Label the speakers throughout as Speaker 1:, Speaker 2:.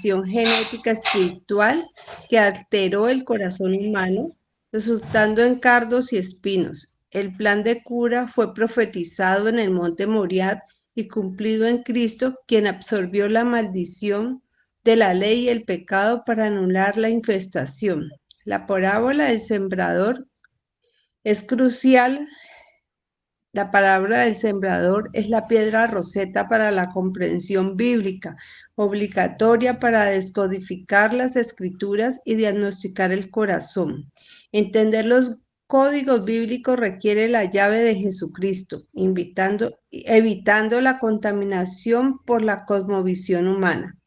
Speaker 1: mutación genética espiritual que alteró el corazón humano, resultando en cardos y espinos. El plan de cura fue profetizado en el monte Moriah y cumplido en Cristo, quien absorbió la maldición de la ley y el pecado para anular la infestación. La parábola del sembrador es crucial. La palabra del sembrador es la piedra roseta para la comprensión bíblica, obligatoria para descodificar las escrituras y diagnosticar el corazón. Entender los códigos bíblicos requiere la llave de Jesucristo, evitando la contaminación por la cosmovisión humana.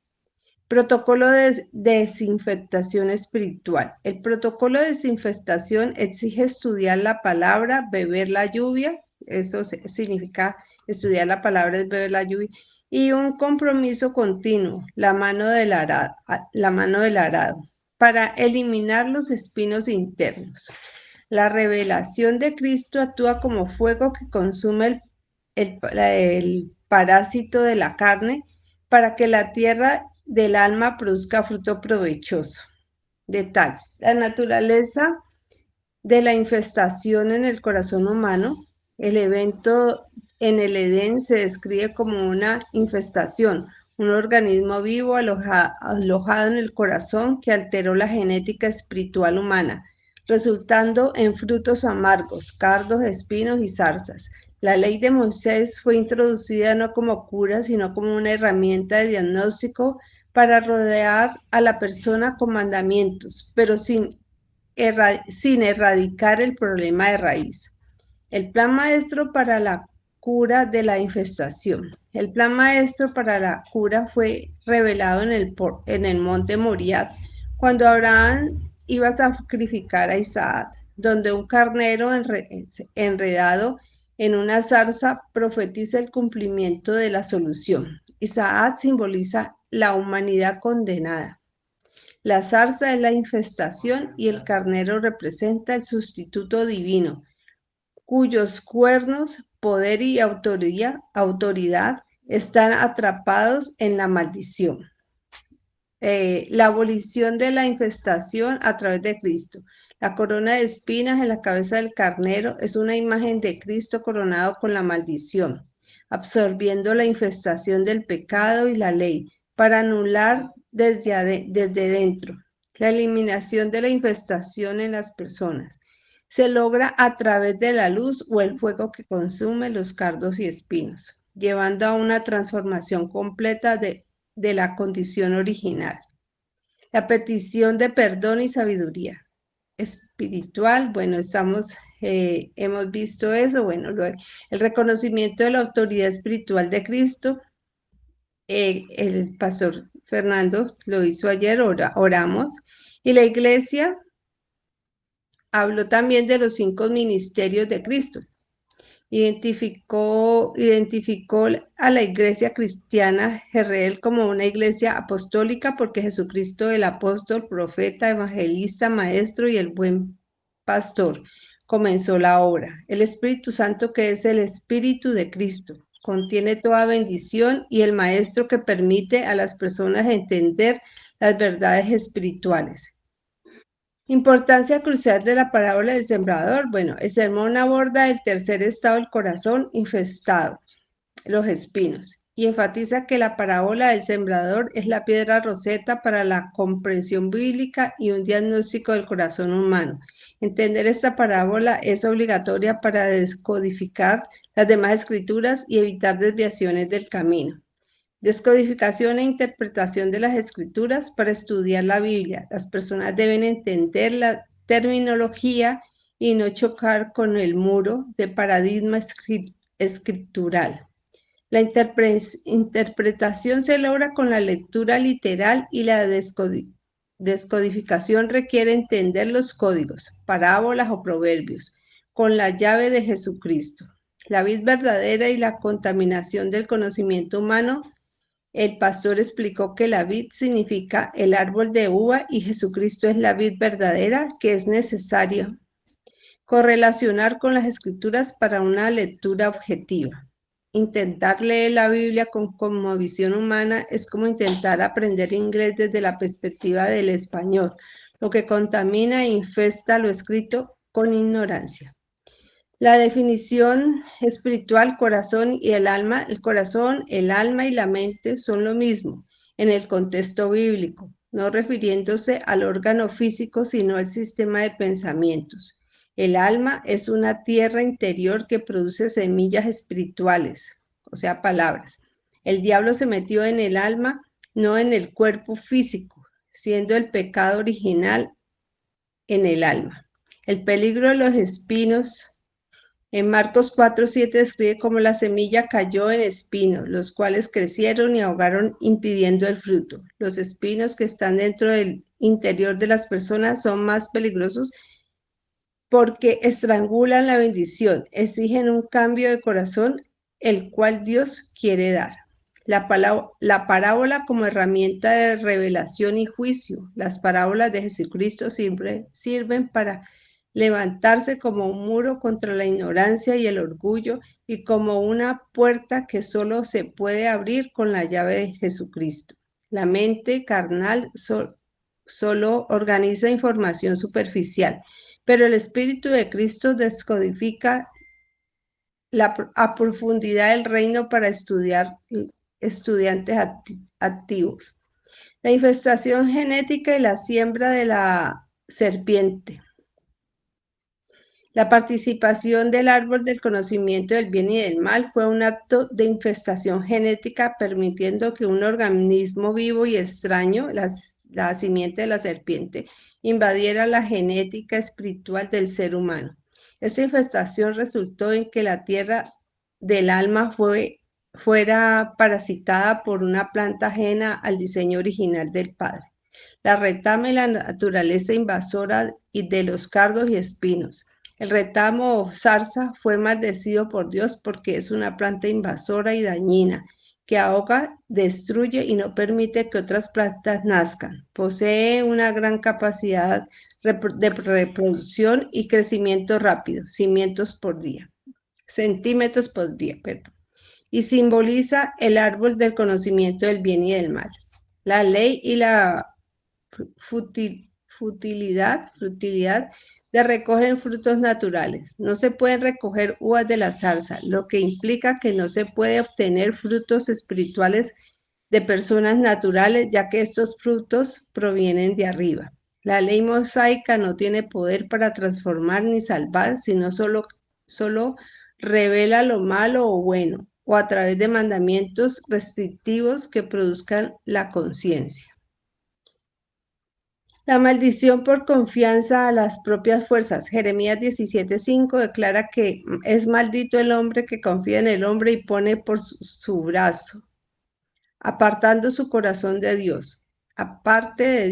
Speaker 1: Protocolo de desinfectación espiritual. El protocolo de desinfectación exige estudiar la palabra, beber la lluvia, eso significa estudiar la palabra es beber la lluvia, y un compromiso continuo, la mano del arado, para eliminar los espinos internos. La revelación de Cristo actúa como fuego que consume el parásito de la carne para que la tierra del alma produzca fruto provechoso. Detalles. La naturaleza de la infestación en el corazón humano. El evento en el Edén se describe como una infestación, un organismo vivo alojado en el corazón que alteró la genética espiritual humana, resultando en frutos amargos, cardos, espinos y zarzas. La ley de Moisés fue introducida no como cura, sino como una herramienta de diagnóstico para rodear a la persona con mandamientos, pero sin erradicar el problema de raíz. El plan maestro para la cura de la infestación. El plan maestro para la cura fue revelado en el monte Moriah, cuando Abraham iba a sacrificar a Isaac, donde un carnero enredado en una zarza profetiza el cumplimiento de la solución. Isaac simboliza la humanidad condenada. La zarza es la infestación y el carnero representa el sustituto divino, cuyos cuernos, poder y autoridad están atrapados en la maldición. La abolición de la infestación a través de Cristo. La corona de espinas en la cabeza del carnero es una imagen de Cristo coronado con la maldición, absorbiendo la infestación del pecado y la ley para anular desde dentro. La eliminación de la infestación en las personas se logra a través de la luz o el fuego que consume los cardos y espinos, llevando a una transformación completa de la condición original. La petición de perdón y sabiduría espiritual, bueno, hemos visto eso, bueno, el reconocimiento de la autoridad espiritual de Cristo, el pastor Fernando lo hizo ayer, oramos, y la iglesia habló también de los 5 ministerios de Cristo. Identificó a la iglesia cristiana Jerreel como una iglesia apostólica porque Jesucristo, el apóstol, profeta, evangelista, maestro y el buen pastor, comenzó la obra. El Espíritu Santo, que es el Espíritu de Cristo, contiene toda bendición y el maestro que permite a las personas entender las verdades espirituales. Importancia crucial de la parábola del sembrador. Bueno, el sermón aborda el tercer estado del corazón infestado, los espinos, y enfatiza que la parábola del sembrador es la piedra roseta para la comprensión bíblica y un diagnóstico del corazón humano. Entender esta parábola es obligatoria para descodificar las demás escrituras y evitar desviaciones del camino. Descodificación e interpretación de las escrituras para estudiar la Biblia. Las personas deben entender la terminología y no chocar con el muro de paradigma escritural. La interpretación se logra con la lectura literal y la descodificación requiere entender los códigos, parábolas o proverbios, con la llave de Jesucristo. La vid verdadera y la contaminación del conocimiento humano. El pastor explicó que la vid significa el árbol de uva y Jesucristo es la vid verdadera que es necesario correlacionar con las escrituras para una lectura objetiva. intentar leer la Biblia como visión humana es como intentar aprender inglés desde la perspectiva del español, lo que contamina e infesta lo escrito con ignorancia. La definición espiritual, corazón y el alma y la mente son lo mismo en el contexto bíblico, no refiriéndose al órgano físico, sino al sistema de pensamientos. El alma es una tierra interior que produce semillas espirituales, o sea, palabras. El diablo se metió en el alma, no en el cuerpo físico, siendo el pecado original en el alma. El peligro de los espinos. En Marcos 4:7 describe cómo la semilla cayó en espinos, los cuales crecieron y ahogaron impidiendo el fruto. Los espinos que están dentro del interior de las personas son más peligrosos porque estrangulan la bendición, exigen un cambio de corazón, el cual Dios quiere dar. La parábola como herramienta de revelación y juicio. Las parábolas de Jesucristo siempre sirven para levantarse como un muro contra la ignorancia y el orgullo y como una puerta que solo se puede abrir con la llave de Jesucristo. La mente carnal solo organiza información superficial, pero el Espíritu de Cristo descodifica a profundidad el reino para estudiantes activos. La infestación genética y la siembra de la serpiente. La participación del árbol del conocimiento del bien y del mal fue un acto de infestación genética, permitiendo que un organismo vivo y extraño, la simiente de la serpiente, invadiera la genética espiritual del ser humano. Esta infestación resultó en que la tierra del alma fuera parasitada por una planta ajena al diseño original del Padre. La retama y la naturaleza invasora de los cardos y espinos. El retamo o zarza fue maldecido por Dios porque es una planta invasora y dañina que ahoga, destruye y no permite que otras plantas nazcan. Posee una gran capacidad de reproducción y crecimiento rápido, centímetros por día, perdón. Y simboliza el árbol del conocimiento del bien y del mal. La ley y la futilidad de recoger frutos naturales. No se pueden recoger uvas de la zarza, lo que implica que no se puede obtener frutos espirituales de personas naturales, ya que estos frutos provienen de arriba. La ley mosaica no tiene poder para transformar ni salvar, sino solo revela lo malo o bueno, o a través de mandamientos restrictivos que produzcan la conciencia. La maldición por confianza a las propias fuerzas. Jeremías 17:5 declara que es maldito el hombre que confía en el hombre y pone por su brazo, apartando su corazón de Dios. Apartarse de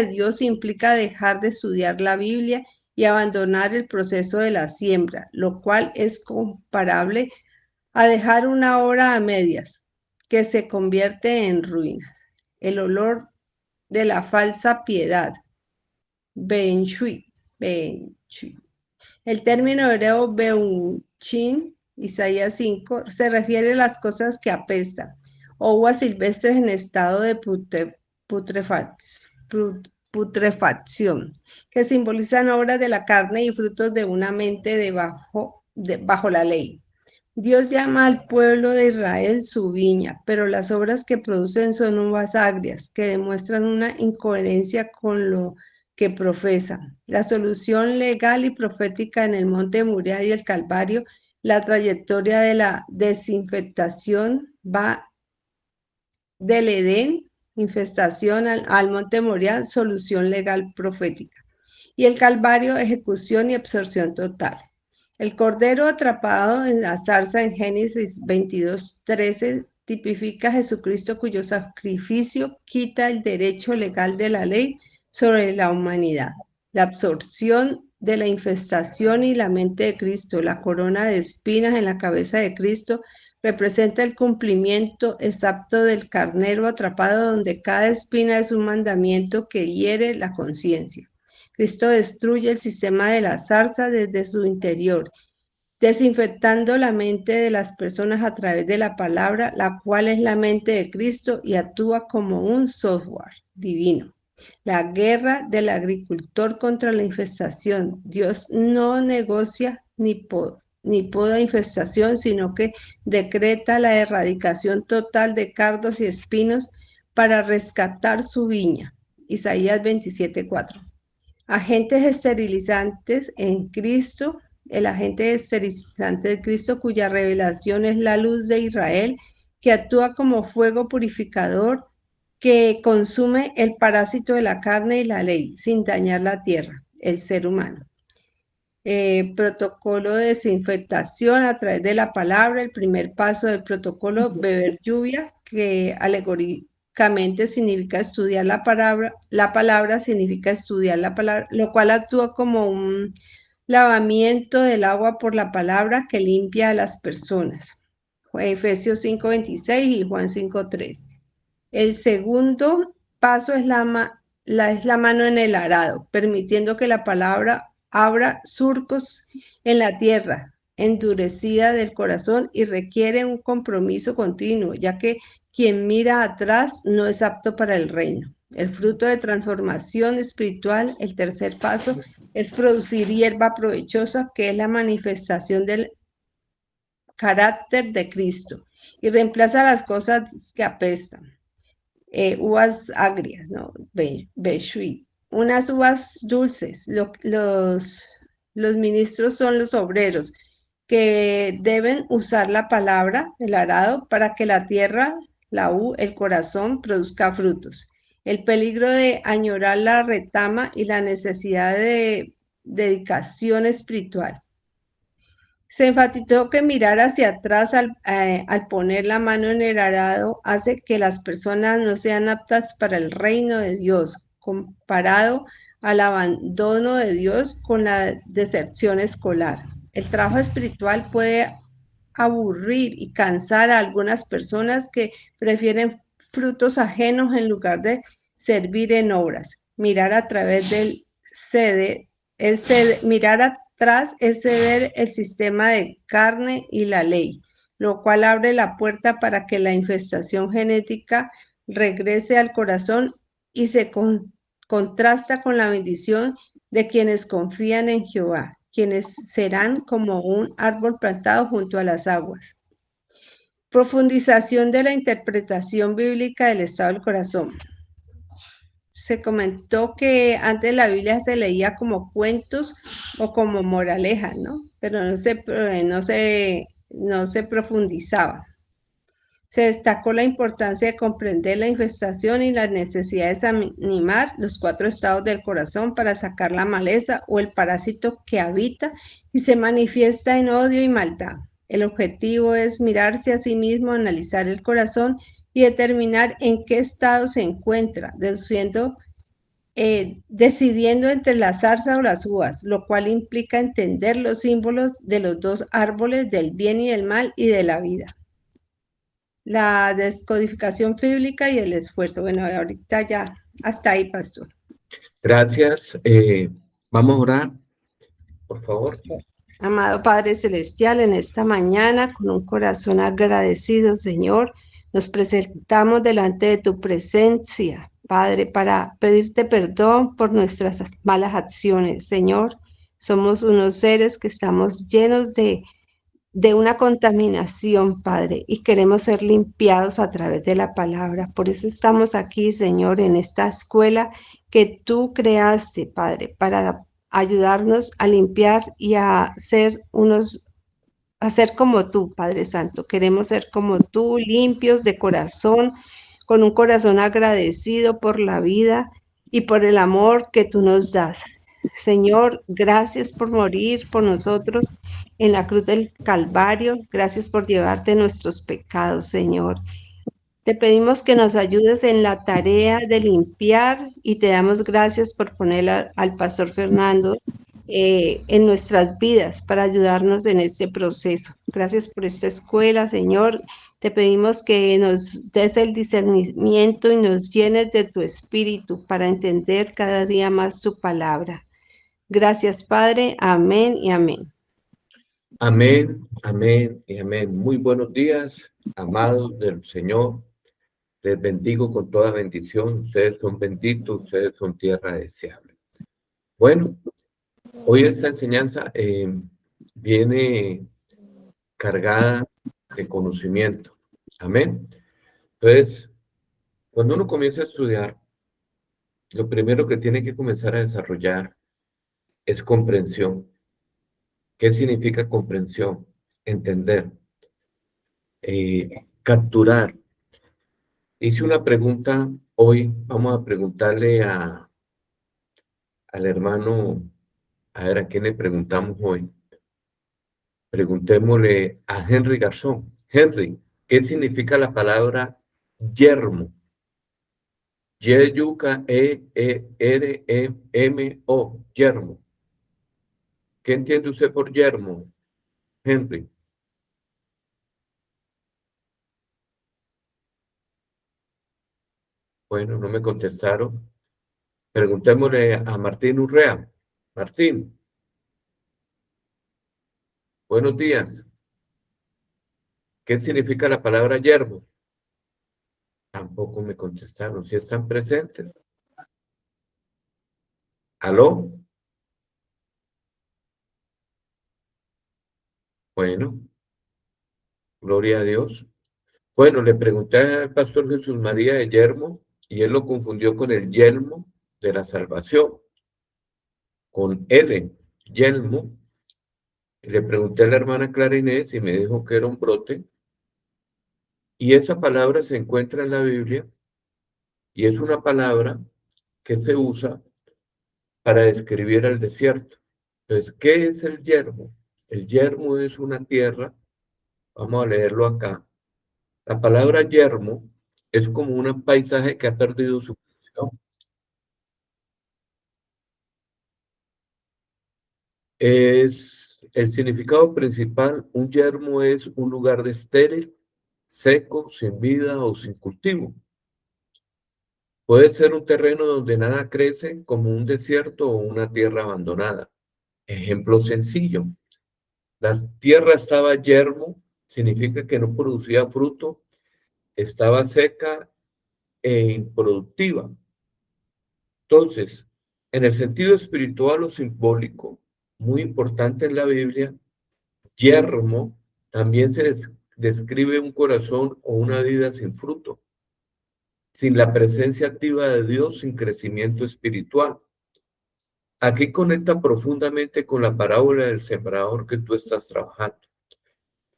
Speaker 1: Dios implica dejar de estudiar la Biblia y abandonar el proceso de la siembra, lo cual es comparable a dejar una obra a medias, que se convierte en ruinas. El olor de la falsa piedad. Ben-shui. El término hebreo Beuchin, Isaías 5, se refiere a las cosas que apestan, o uvas silvestres en estado de putrefacción, que simbolizan obras de la carne y frutos de una mente bajo la ley. Dios llama al pueblo de Israel su viña, pero las obras que producen son uvas agrias, que demuestran una incoherencia con lo que profesan. La solución legal y profética en el monte Moriah y el Calvario, la trayectoria de la desinfectación va del Edén, infestación al monte Moriah, solución legal profética. Y el Calvario, ejecución y absorción total. El cordero atrapado en la zarza en Génesis 22:13 tipifica a Jesucristo cuyo sacrificio quita el derecho legal de la ley sobre la humanidad. La absorción de la infestación y la mente de Cristo, la corona de espinas en la cabeza de Cristo, representa el cumplimiento exacto del carnero atrapado, donde cada espina es un mandamiento que hiere la conciencia. Cristo destruye el sistema de la zarza desde su interior desinfectando la mente de las personas a través de la palabra, la cual es la mente de Cristo y actúa como un software divino. La guerra del agricultor contra la infestación. Dios no negocia ni poda infestación, sino que decreta la erradicación total de cardos y espinos para rescatar su viña. Isaías 27:4. Agentes esterilizantes en Cristo, el agente esterilizante de Cristo cuya revelación es la luz de Israel, que actúa como fuego purificador que consume el parásito de la carne y la ley sin dañar la tierra, el ser humano. Protocolo de desinfectación a través de la palabra. El primer paso del protocolo, beber lluvia, que alegóricamente significa estudiar la palabra significa estudiar la palabra, lo cual actúa como un lavamiento del agua por la palabra que limpia a las personas. Efesios 5:26 y Juan 5:3. El segundo paso es la mano en el arado, permitiendo que la palabra abra surcos en la tierra endurecida del corazón y requiere un compromiso continuo, ya que quien mira atrás no es apto para el reino. El fruto de transformación espiritual, el tercer paso, es producir hierba provechosa, que es la manifestación del carácter de Cristo, y reemplaza las cosas que apestan. Uvas agrias, ¿no? Beshui. Unas uvas dulces. Los ministros son los obreros que deben usar la palabra, el arado, para que la tierra, el corazón, produzca frutos. El peligro de añorar la retama y la necesidad de dedicación espiritual. Se enfatizó que mirar hacia atrás al poner la mano en el arado hace que las personas no sean aptas para el reino de Dios, comparado al abandono de Dios con la deserción escolar. El trabajo espiritual puede aburrir y cansar a algunas personas que prefieren frutos ajenos en lugar de servir en obras. Mirar a través del mirar atrás es ceder el sistema de carne y la ley, lo cual abre la puerta para que la infestación genética regrese al corazón y se contrasta con la bendición de quienes confían en Jehová, quienes serán como un árbol plantado junto a las aguas. Profundización de la interpretación bíblica del estado del corazón. Se comentó que antes la Biblia se leía como cuentos o como moralejas, ¿no? Pero no se profundizaba. Se destacó la importancia de comprender la infestación y la necesidad de examinar los 4 estados del corazón para sacar la maleza o el parásito que habita y se manifiesta en odio y maldad. El objetivo es mirarse a sí mismo, analizar el corazón y determinar en qué estado se encuentra, decidiendo entre la zarza o las uvas, lo cual implica entender los símbolos de los 2 árboles del bien y del mal y de la vida. La descodificación bíblica y el esfuerzo. Bueno, ahorita ya, hasta ahí, pastor.
Speaker 2: Gracias. Vamos a orar, por favor.
Speaker 1: Amado Padre Celestial, en esta mañana, con un corazón agradecido, Señor, nos presentamos delante de tu presencia, Padre, para pedirte perdón por nuestras malas acciones, Señor. Somos unos seres que estamos llenos de una contaminación, Padre, y queremos ser limpiados a través de la palabra. Por eso estamos aquí, Señor, en esta escuela que tú creaste, Padre, para ayudarnos a limpiar y a ser como tú, Padre Santo. Queremos ser como tú, limpios de corazón, con un corazón agradecido por la vida y por el amor que tú nos das. Señor, gracias por morir por nosotros en la cruz del Calvario. Gracias por llevarte nuestros pecados, Señor. Te pedimos que nos ayudes en la tarea de limpiar y te damos gracias por poner al pastor Fernando en nuestras vidas para ayudarnos en este proceso. Gracias por esta escuela, Señor. Te pedimos que nos des el discernimiento y nos llenes de tu espíritu para entender cada día más tu palabra. Gracias, Padre. Amén y amén.
Speaker 2: Amén, amén y amén. Muy buenos días, amados del Señor. Les bendigo con toda bendición. Ustedes son benditos, ustedes son tierra deseable. Bueno, hoy esta enseñanza viene cargada de conocimiento. Amén. Entonces, cuando uno comienza a estudiar, lo primero que tiene que comenzar a desarrollar es comprensión. ¿Qué significa comprensión? Entender, capturar. Hice una pregunta hoy, vamos a preguntarle al hermano, a ver a quién le preguntamos hoy. Preguntémosle a Henry Garzón. Henry, ¿qué significa la palabra yermo? Y-U-K-E-R-E-M-O, yermo. ¿Qué entiende usted por yermo, Henry? Bueno, no me contestaron. Preguntémosle a Martín Urrea. Martín, buenos días. ¿Qué significa la palabra yermo? Tampoco me contestaron. ¿Si están presentes? ¿Aló? Bueno, gloria a Dios. Bueno, le pregunté al pastor Jesús María de Yermo y él lo confundió con el yelmo de la salvación, con L, yelmo. Y le pregunté a la hermana Clara Inés y me dijo que era un brote. Y esa palabra se encuentra en la Biblia y es una palabra que se usa para describir el desierto. Entonces, ¿qué es el yermo? El yermo es una tierra, vamos a leerlo acá. La palabra yermo es como un paisaje que ha perdido su función. Es el significado principal, un yermo es un lugar de estéril, seco, sin vida o sin cultivo. Puede ser un terreno donde nada crece, como un desierto o una tierra abandonada. Ejemplo sencillo. La tierra estaba yermo, significa que no producía fruto, estaba seca e improductiva. Entonces, en el sentido espiritual o simbólico, muy importante en la Biblia, yermo también se describe un corazón o una vida sin fruto, sin la presencia activa de Dios, sin crecimiento espiritual. Aquí conecta profundamente con la parábola del sembrador que tú estás trabajando.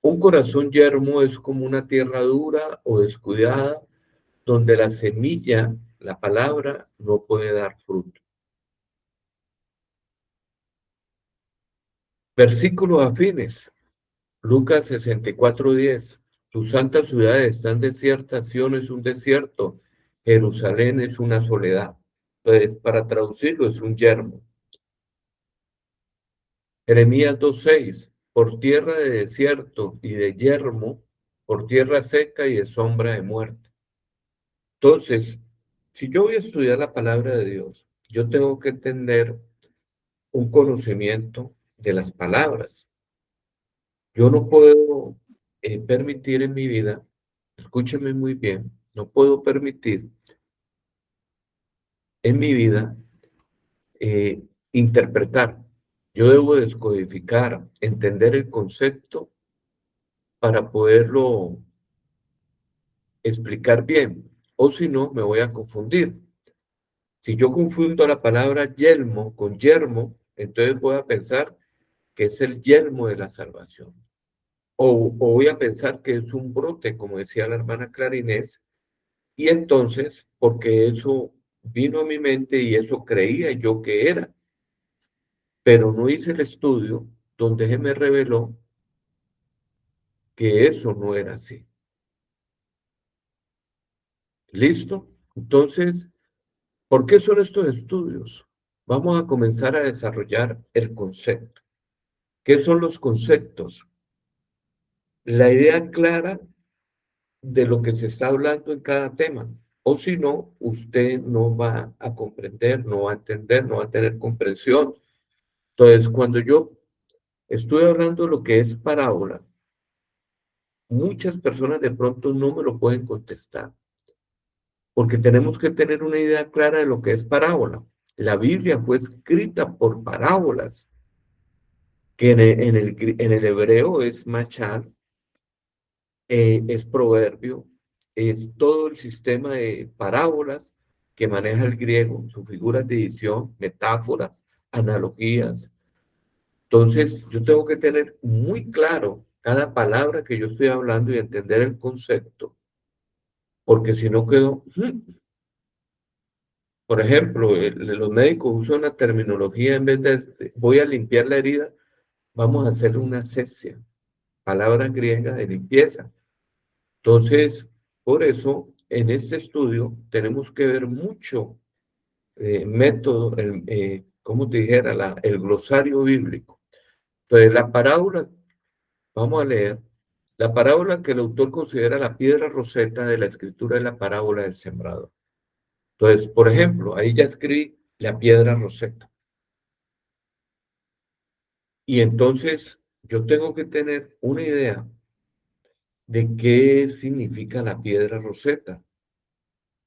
Speaker 2: Un corazón yermo es como una tierra dura o descuidada donde la semilla, la palabra, no puede dar fruto. Versículos afines. Lucas 64:10. Tus santas ciudades están desiertas, Sión es un desierto, Jerusalén es una soledad. Entonces, para traducirlo, es un yermo. Jeremías 2:6. Por tierra de desierto y de yermo, por tierra seca y de sombra de muerte. Entonces, si yo voy a estudiar la palabra de Dios, yo tengo que tener un conocimiento de las palabras. Yo no puedo permitir en mi vida, escúcheme muy bien, no puedo permitir en mi vida eh, interpretar. Yo debo descodificar, entender el concepto para poderlo explicar bien, o si no, me voy a confundir. Si yo confundo la palabra yelmo con yermo, entonces voy a pensar que es el yelmo de la salvación. O voy a pensar que es un brote, como decía la hermana Clarinés, y entonces, porque eso vino a mi mente y eso creía yo que era, pero no hice el estudio donde se me reveló que eso no era así. ¿Listo? Entonces, ¿por qué son estos estudios? Vamos a comenzar a desarrollar el concepto. ¿Qué son los conceptos? La idea clara de lo que se está hablando en cada tema. O si no, usted no va a comprender, no va a entender, no va a tener comprensión. Entonces, estoy hablando de lo que es parábola, muchas personas de pronto no me lo pueden contestar, porque tenemos que tener una idea clara de lo que es parábola. La Biblia fue escrita por parábolas, que en el hebreo es machal, es proverbio, es todo el sistema de parábolas que maneja el griego, sus figuras de edición, metáforas, analogías. Entonces, yo tengo que tener muy claro cada palabra que yo estoy hablando y entender el concepto, porque si no quedo, por ejemplo, los médicos usan una terminología en vez de voy a limpiar la herida, vamos a hacer una asepsia, palabra griega de limpieza. Entonces, por eso, en este estudio tenemos que ver mucho método, como te dijera, el glosario bíblico. Entonces, la parábola, vamos a leer, la parábola que el autor considera la piedra roseta de la escritura es la parábola del sembrador. Entonces, por ejemplo, ahí ya escribí la piedra roseta. Y entonces yo tengo que tener una idea de qué significa la piedra roseta.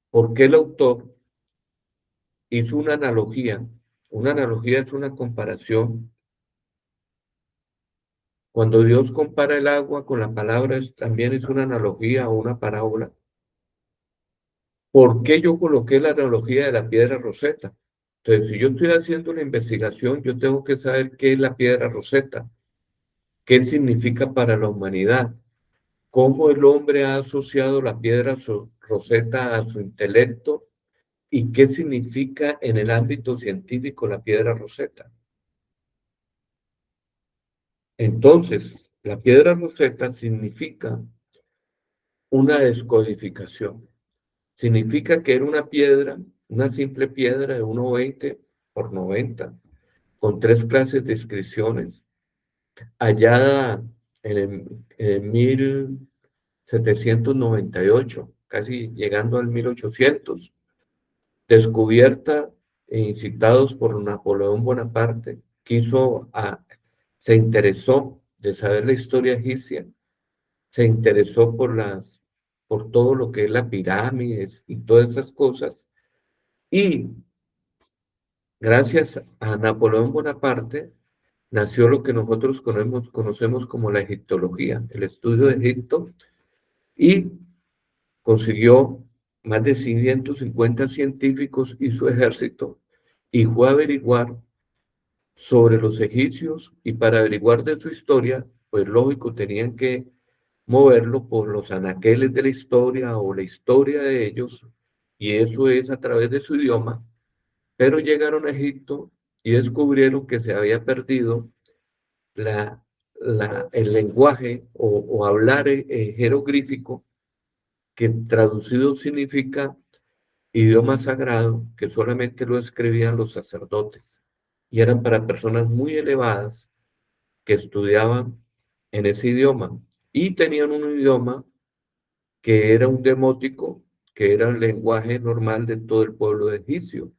Speaker 2: ¿Por qué el autor hizo una analogía? Una analogía es una comparación. Cuando Dios compara el agua con la palabra, también es una analogía o una parábola. ¿Por qué yo coloqué la analogía de la piedra roseta? Entonces, si yo estoy haciendo la investigación, yo tengo que saber qué es la piedra roseta, qué significa para la humanidad, cómo el hombre ha asociado la piedra roseta a su intelecto y qué significa en el ámbito científico la piedra roseta. Entonces, la piedra roseta significa una descodificación. Significa que era una piedra, una simple piedra de 1,20 por 90, con 3 clases de inscripciones, hallada en 1798, casi llegando al 1800, descubierta e incitados por Napoleón Bonaparte, se interesó de saber la historia egipcia, se interesó por todo lo que es las pirámides y todas esas cosas, y gracias a Napoleón Bonaparte nació lo que nosotros conocemos como la egiptología, el estudio de Egipto, y consiguió más de 150 científicos y su ejército, y fue a averiguar sobre los egipcios, y para averiguar de su historia, pues lógico, tenían que moverlo por los anaqueles de la historia o la historia de ellos, y eso es a través de su idioma, pero llegaron a Egipto y descubrieron que se había perdido el lenguaje o hablar jeroglífico, que traducido significa idioma sagrado, que solamente lo escribían los sacerdotes y eran para personas muy elevadas que estudiaban en ese idioma y tenían un idioma que era un demótico, que era el lenguaje normal de todo el pueblo egipcio.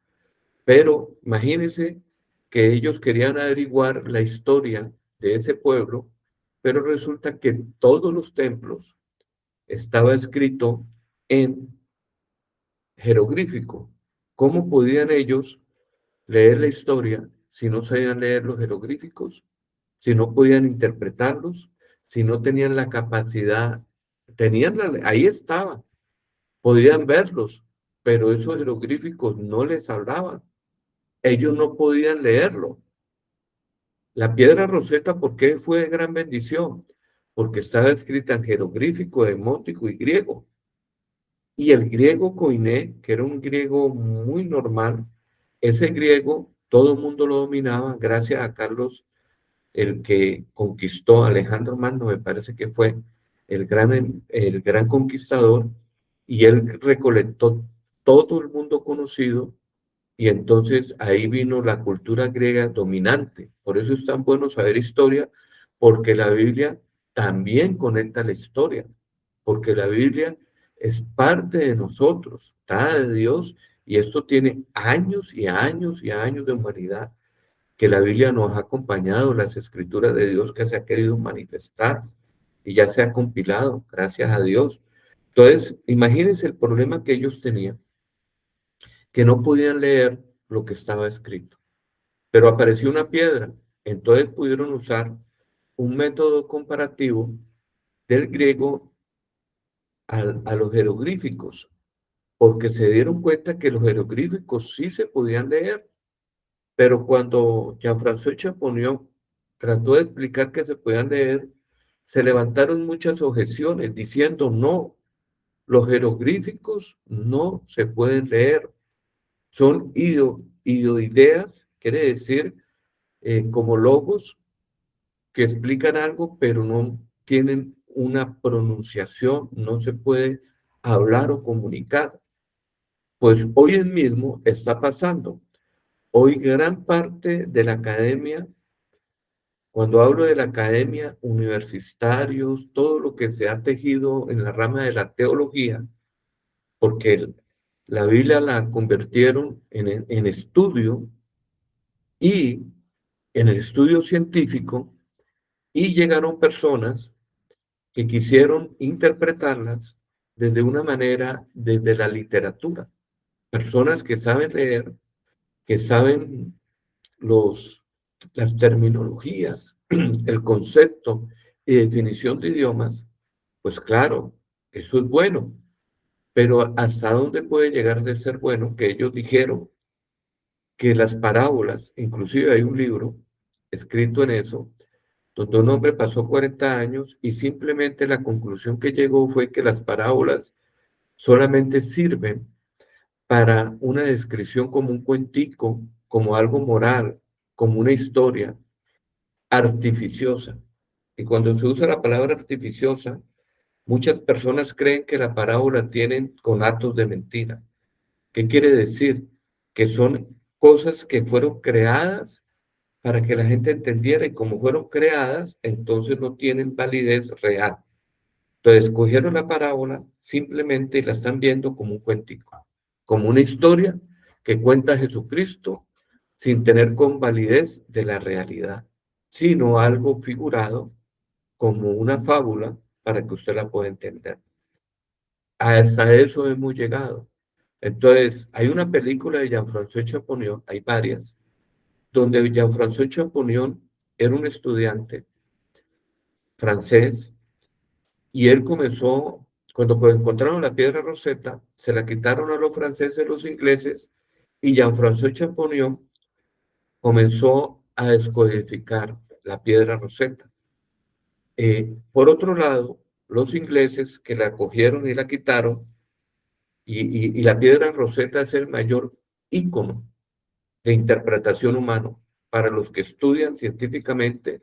Speaker 2: Pero imagínense que ellos querían averiguar la historia de ese pueblo, pero resulta que todos los templos estaba escrito en jeroglífico. ¿Cómo podían ellos leer la historia si no sabían leer los jeroglíficos, si no podían interpretarlos, si no tenían la capacidad? Ahí estaba, podían verlos, pero esos jeroglíficos no les hablaban. Ellos no podían leerlo. La piedra roseta, ¿por qué fue de gran bendición? Porque estaba escrita en jeroglífico, demótico y griego. Y el griego koiné, que era un griego muy normal, ese griego todo el mundo lo dominaba gracias a Carlos, el que conquistó, Alejandro Magno, me parece que fue el gran conquistador, y él recolectó todo el mundo conocido, y entonces ahí vino la cultura griega dominante. Por eso es tan bueno saber historia, porque la Biblia también conecta la historia, porque la Biblia es parte de nosotros, está de Dios, y esto tiene años y años y años de humanidad. que la Biblia nos ha acompañado, las escrituras de Dios que se ha querido manifestar y ya se ha compilado, gracias a Dios. Entonces, imagínense el problema que ellos tenían, que no podían leer lo que estaba escrito, pero apareció una piedra, entonces pudieron usar un método comparativo del griego a los jeroglíficos, porque se dieron cuenta que los jeroglíficos sí se podían leer, pero cuando Jean-François Champollion trató de explicar que se podían leer, se levantaron muchas objeciones diciendo no, los jeroglíficos no se pueden leer, son ideas, quiere decir como logos que explican algo, pero no tienen una pronunciación, no se puede hablar o comunicar. Pues hoy en mismo está pasando. Hoy gran parte de la academia, cuando hablo de la academia, universitarios, todo lo que se ha tejido en la rama de la teología, porque la Biblia la convirtieron en estudio y en el estudio científico, y llegaron personas que quisieron interpretarlas desde una manera, desde la literatura. Personas que saben leer, que saben los, las terminologías, el concepto y definición de idiomas, pues claro, eso es bueno, pero ¿hasta dónde puede llegar de ser bueno? Que ellos dijeron que las parábolas, inclusive hay un libro escrito en eso, donde un hombre pasó 40 años y simplemente la conclusión que llegó fue que las parábolas solamente sirven para una descripción como un cuentico, como algo moral, como una historia artificiosa. Y cuando se usa la palabra artificiosa, muchas personas creen que la parábola tienen conatos de mentira. ¿Qué quiere decir? Que son cosas que fueron creadas para que la gente entendiera, y como fueron creadas, entonces no tienen validez real. Entonces cogieron la parábola simplemente y la están viendo como un cuentico, como una historia que cuenta Jesucristo sin tener con validez de la realidad, sino algo figurado como una fábula para que usted la pueda entender. Hasta eso hemos llegado. Entonces, hay una película de Jean-François Champollion, hay varias, donde Jean-François Champollion era un estudiante francés y él comenzó, cuando pues encontraron la piedra Rosetta, se la quitaron a los franceses, los ingleses, y Jean-François Champollion comenzó a descodificar la piedra Rosetta. Por otro lado, los ingleses que la cogieron y la quitaron, y la piedra Rosetta es el mayor ícono de interpretación humano. Para los que estudian científicamente,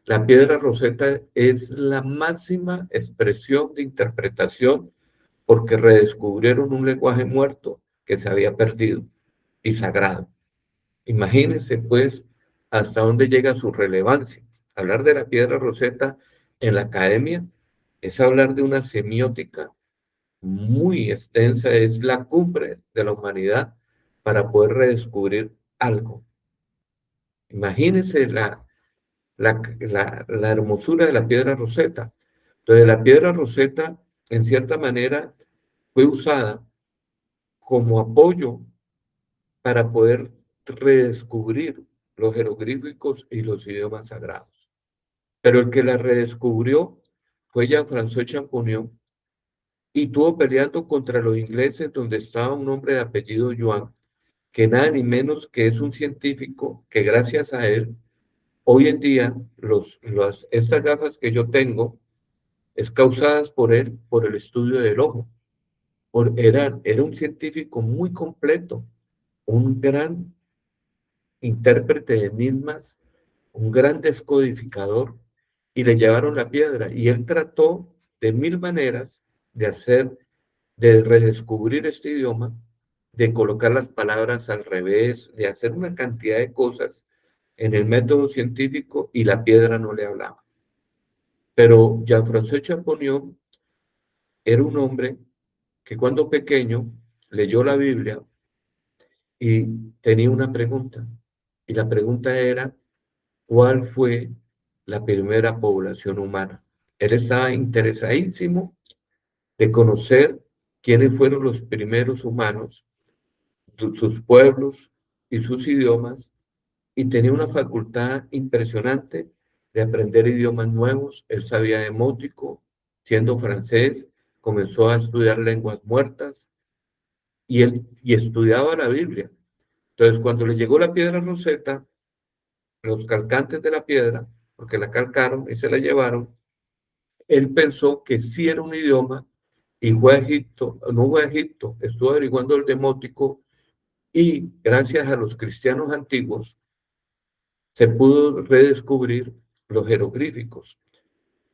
Speaker 2: la piedra Rosetta es la máxima expresión de interpretación porque redescubrieron un lenguaje muerto que se había perdido y sagrado. Imagínense pues hasta dónde llega su relevancia. Hablar de la piedra Rosetta en la academia es hablar de una semiótica muy extensa, es la cumbre de la humanidad para poder redescubrir algo. Imagínense la hermosura de la piedra Rosetta. Entonces, la piedra Rosetta, en cierta manera, fue usada como apoyo para poder redescubrir los jeroglíficos y los idiomas sagrados. Pero el que la redescubrió fue Jean-François Champollion y estuvo peleando contra los ingleses, donde estaba un hombre de apellido Yuan, que nada ni menos que es un científico que gracias a él, hoy en día, estas gafas que yo tengo, es causadas por él, por el estudio del ojo. Era un científico muy completo, un gran intérprete de enigmas, un gran descodificador, y le llevaron la piedra. Y él trató de mil maneras de hacer, de redescubrir este idioma, de colocar las palabras al revés, de hacer una cantidad de cosas en el método científico, y la piedra no le hablaba. Pero Jean-François Champollion era un hombre que cuando pequeño leyó la Biblia y tenía una pregunta. Y la pregunta era, ¿cuál fue la primera población humana? Él estaba interesadísimo de conocer quiénes fueron los primeros humanos, sus pueblos y sus idiomas, y tenía una facultad impresionante de aprender idiomas nuevos. Él sabía demótico, siendo francés, comenzó a estudiar lenguas muertas y estudiaba la Biblia. Entonces, cuando le llegó la piedra Rosetta, los calcantes de la piedra, porque la calcaron y se la llevaron, él pensó que sí era un idioma y fue a Egipto, no fue a Egipto, estuvo averiguando el demótico y gracias a los cristianos antiguos se pudo redescubrir los jeroglíficos,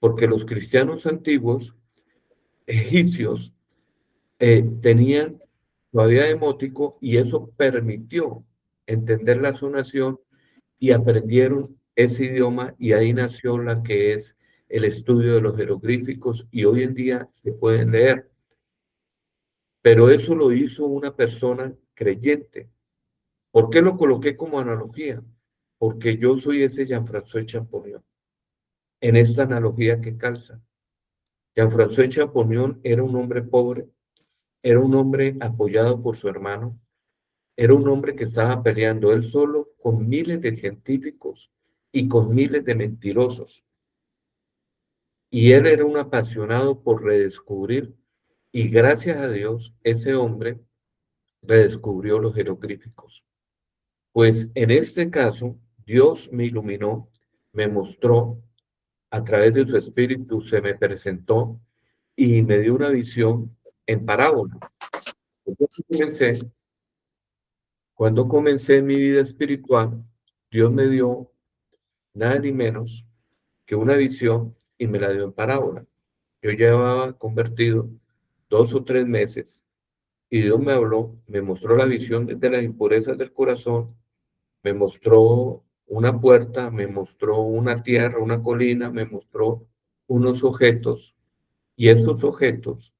Speaker 2: porque los cristianos antiguos egipcios tenían todavía demótico y eso permitió entender la sonación y aprendieron ese idioma y ahí nació la que es el estudio de los jeroglíficos y hoy en día se pueden leer. Pero eso lo hizo una persona creyente. ¿Por qué lo coloqué como analogía? Porque yo soy ese Jean-François Champollion, en esta analogía que calza. Jean-François Champollion era un hombre pobre, era un hombre apoyado por su hermano, era un hombre que estaba peleando él solo con miles de científicos y con miles de mentirosos. Y él era un apasionado por redescubrir, y gracias a Dios, ese hombre redescubrió los jeroglíficos. Pues en este caso, Dios me iluminó, me mostró, a través de su espíritu se me presentó y me dio una visión en parábola. Cuando comencé, cuando comencé mi vida espiritual, Dios me dio nada ni menos que una visión y me la dio en parábola. Yo llevaba convertido 2 o 3 meses y Dios me habló, me mostró la visión de las impurezas del corazón, me mostró una puerta, me mostró una tierra, una colina, me mostró unos objetos y esos objetos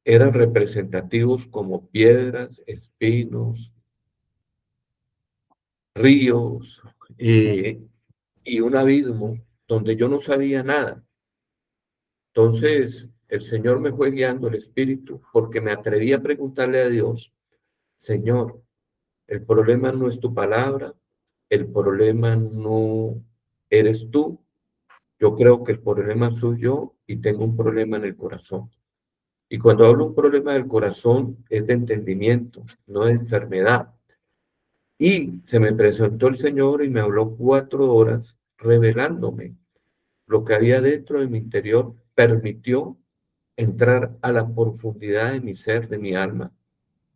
Speaker 2: eran representativos como piedras, espinos, ríos y un abismo donde yo no sabía nada. Entonces el Señor me fue guiando el Espíritu porque me atreví a preguntarle a Dios, Señor, el problema no es tu palabra, el problema no eres tú. Yo creo que el problema soy yo y tengo un problema en el corazón. Y cuando hablo un problema del corazón es de entendimiento, no de enfermedad. Y se me presentó el Señor y me habló 4 horas revelándome lo que había dentro de mi interior, permitió entrar a la profundidad de mi ser, de mi alma,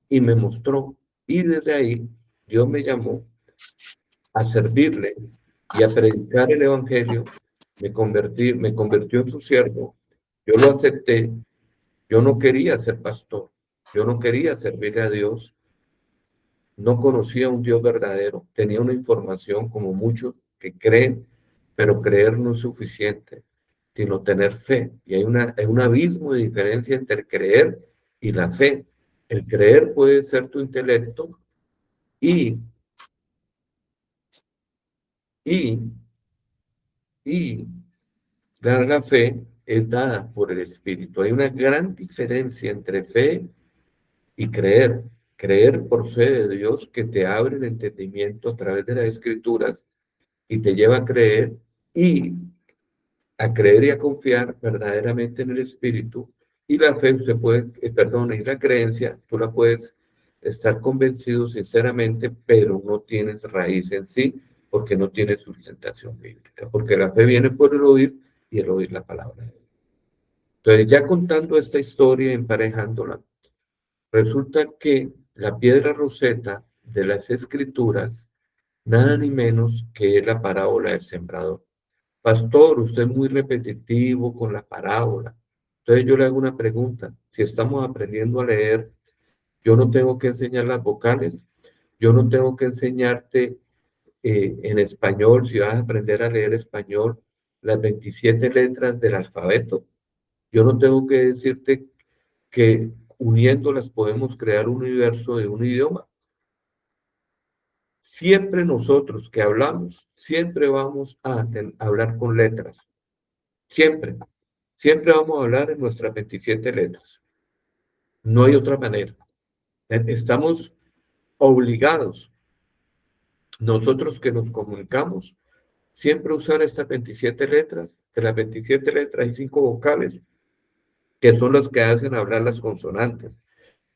Speaker 2: y me mostró. Y desde ahí Dios me llamó a servirle y a predicar el Evangelio. Me convirtió en su siervo. Yo lo acepté. Yo no quería ser pastor. Yo no quería servirle a Dios. No conocía a un Dios verdadero. Tenía una información como muchos que creen, pero creer no es suficiente, sino tener fe. Y hay un abismo de diferencia entre el creer y la fe. El creer puede ser tu intelecto y, y, y dar la fe es dada por el Espíritu. Hay una gran diferencia entre fe y creer. Creer por fe de Dios que te abre el entendimiento a través de las Escrituras y te lleva y a creer y a confiar verdaderamente en el Espíritu. Y la fe, se puede, perdón, y la creencia, tú la puedes estar convencido sinceramente, pero no tienes raíz en sí, porque no tienes sustentación bíblica, porque la fe viene por el oír y el oír la palabra de Dios. Entonces, ya contando esta historia, emparejándola, resulta que la piedra roseta de las Escrituras, nada ni menos que es la parábola del sembrador. Pastor, usted es muy repetitivo con la parábola. Entonces yo le hago una pregunta. Si estamos aprendiendo a leer, yo no tengo que enseñar las vocales, yo no tengo que enseñarte en español, si vas a aprender a leer español, las 27 letras del alfabeto. Yo no tengo que decirte que uniéndolas podemos crear un universo de un idioma. Siempre nosotros que hablamos, siempre vamos a hablar con letras. Siempre. Siempre vamos a hablar en nuestras 27 letras. No hay otra manera. Estamos obligados, nosotros que nos comunicamos, siempre usar estas 27 letras. De las 27 letras hay 5 vocales, que son las que hacen hablar las consonantes.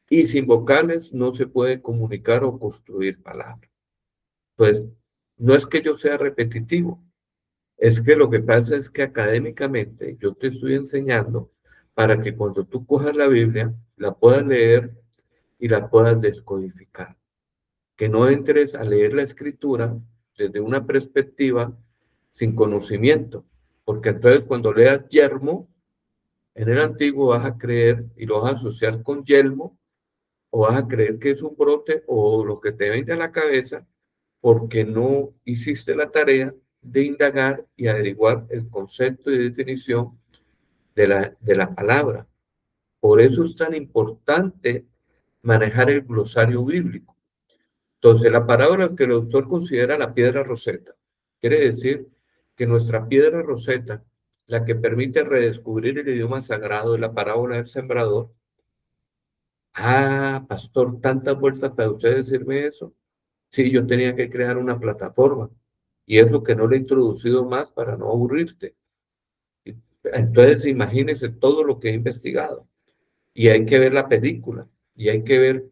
Speaker 2: Y sin vocales no se puede comunicar o construir palabras. Pues no es que yo sea repetitivo, es que lo que pasa es que académicamente yo te estoy enseñando para que cuando tú cojas la Biblia, la puedas leer y la puedas descodificar. Que no entres a leer la escritura desde una perspectiva sin conocimiento, porque entonces cuando leas yermo, en el antiguo vas a creer y lo vas a asociar con yelmo, o vas a creer que es un brote o lo que te venga a la cabeza, porque no hiciste la tarea de indagar y averiguar el concepto y definición de la palabra. Por eso es tan importante manejar el glosario bíblico. Entonces, la parábola que el autor considera la piedra roseta, quiere decir que nuestra piedra roseta, la que permite redescubrir el idioma sagrado de la parábola del sembrador. Ah, pastor, tantas vueltas para usted decirme eso. Sí, yo tenía que crear una plataforma y eso que no le he introducido más para no aburrirte. Entonces, imagínese todo lo que he investigado y hay que ver la película y hay que ver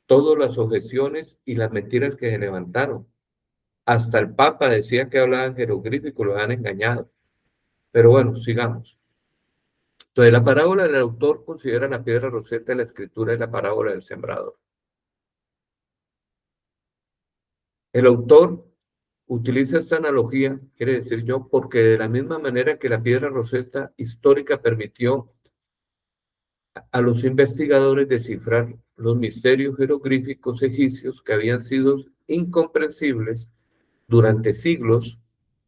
Speaker 2: todas las objeciones y las mentiras que se levantaron. Hasta el Papa decía que hablaban jeroglífico, lo han engañado. Pero bueno, sigamos. Entonces, la parábola del autor considera la piedra roseta de la escritura y la parábola del sembrador. El autor utiliza esta analogía, quiere decir yo, porque de la misma manera que la piedra roseta histórica permitió a los investigadores descifrar los misterios jeroglíficos egipcios que habían sido incomprensibles durante siglos,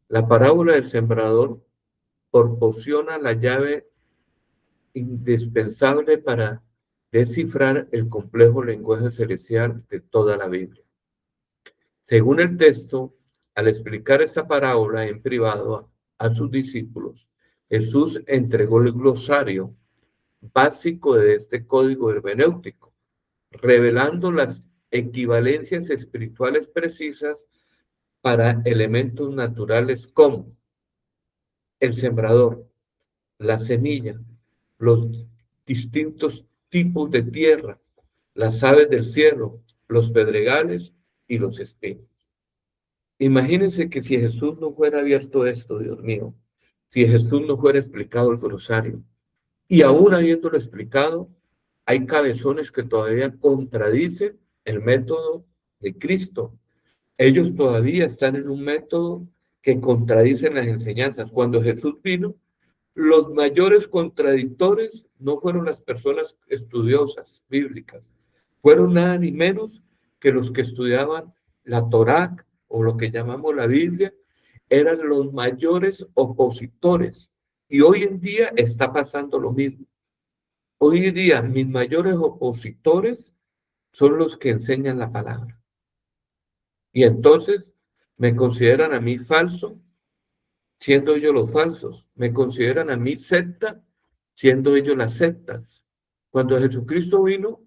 Speaker 2: la parábola del sembrador proporciona la llave indispensable para descifrar el complejo lenguaje celestial de toda la Biblia. Según el texto, al explicar esta parábola en privado a sus discípulos, Jesús entregó el glosario básico de este código hermenéutico, revelando las equivalencias espirituales precisas para elementos naturales como el sembrador, la semilla, los distintos tipos de tierra, las aves del cielo, los pedregales y los espinos. Imagínense que si Jesús no fuera abierto esto, Dios mío, si Jesús no fuera explicado el glosario, y aún habiéndolo explicado, hay cabezones que todavía contradicen el método de Cristo. Ellos todavía están en un método que contradice las enseñanzas. Cuando Jesús vino, los mayores contradictores no fueron las personas estudiosas bíblicas, fueron nada ni menos que los que estudiaban la Torá o lo que llamamos la Biblia, eran los mayores opositores. Y hoy en día está pasando lo mismo. Hoy en día mis mayores opositores son los que enseñan la palabra. Y entonces me consideran a mí falso, siendo ellos los falsos. Me consideran a mí secta, siendo ellos las sectas. Cuando Jesucristo vino,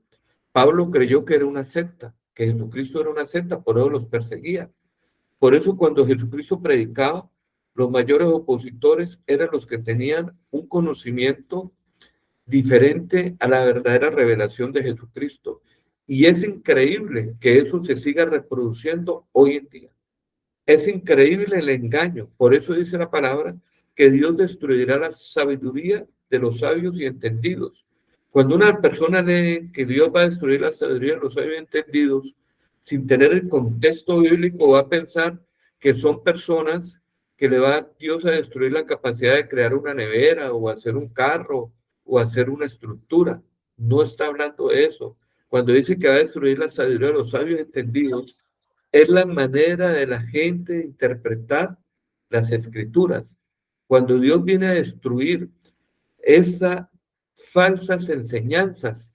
Speaker 2: Pablo creyó que era una secta, que Jesucristo era una secta, por eso los perseguía. Por eso cuando Jesucristo predicaba, los mayores opositores eran los que tenían un conocimiento diferente a la verdadera revelación de Jesucristo. Y es increíble que eso se siga reproduciendo hoy en día. Es increíble el engaño. Por eso dice la palabra que Dios destruirá la sabiduría de los sabios y entendidos. Cuando una persona lee que Dios va a destruir la sabiduría de los sabios y entendidos, sin tener el contexto bíblico, va a pensar que son personas que le va Dios a destruir la capacidad de crear una nevera o hacer un carro o hacer una estructura. No está hablando de eso. Cuando dice que va a destruir la sabiduría de los sabios entendidos, es la manera de la gente de interpretar las escrituras. Cuando Dios viene a destruir esas falsas enseñanzas,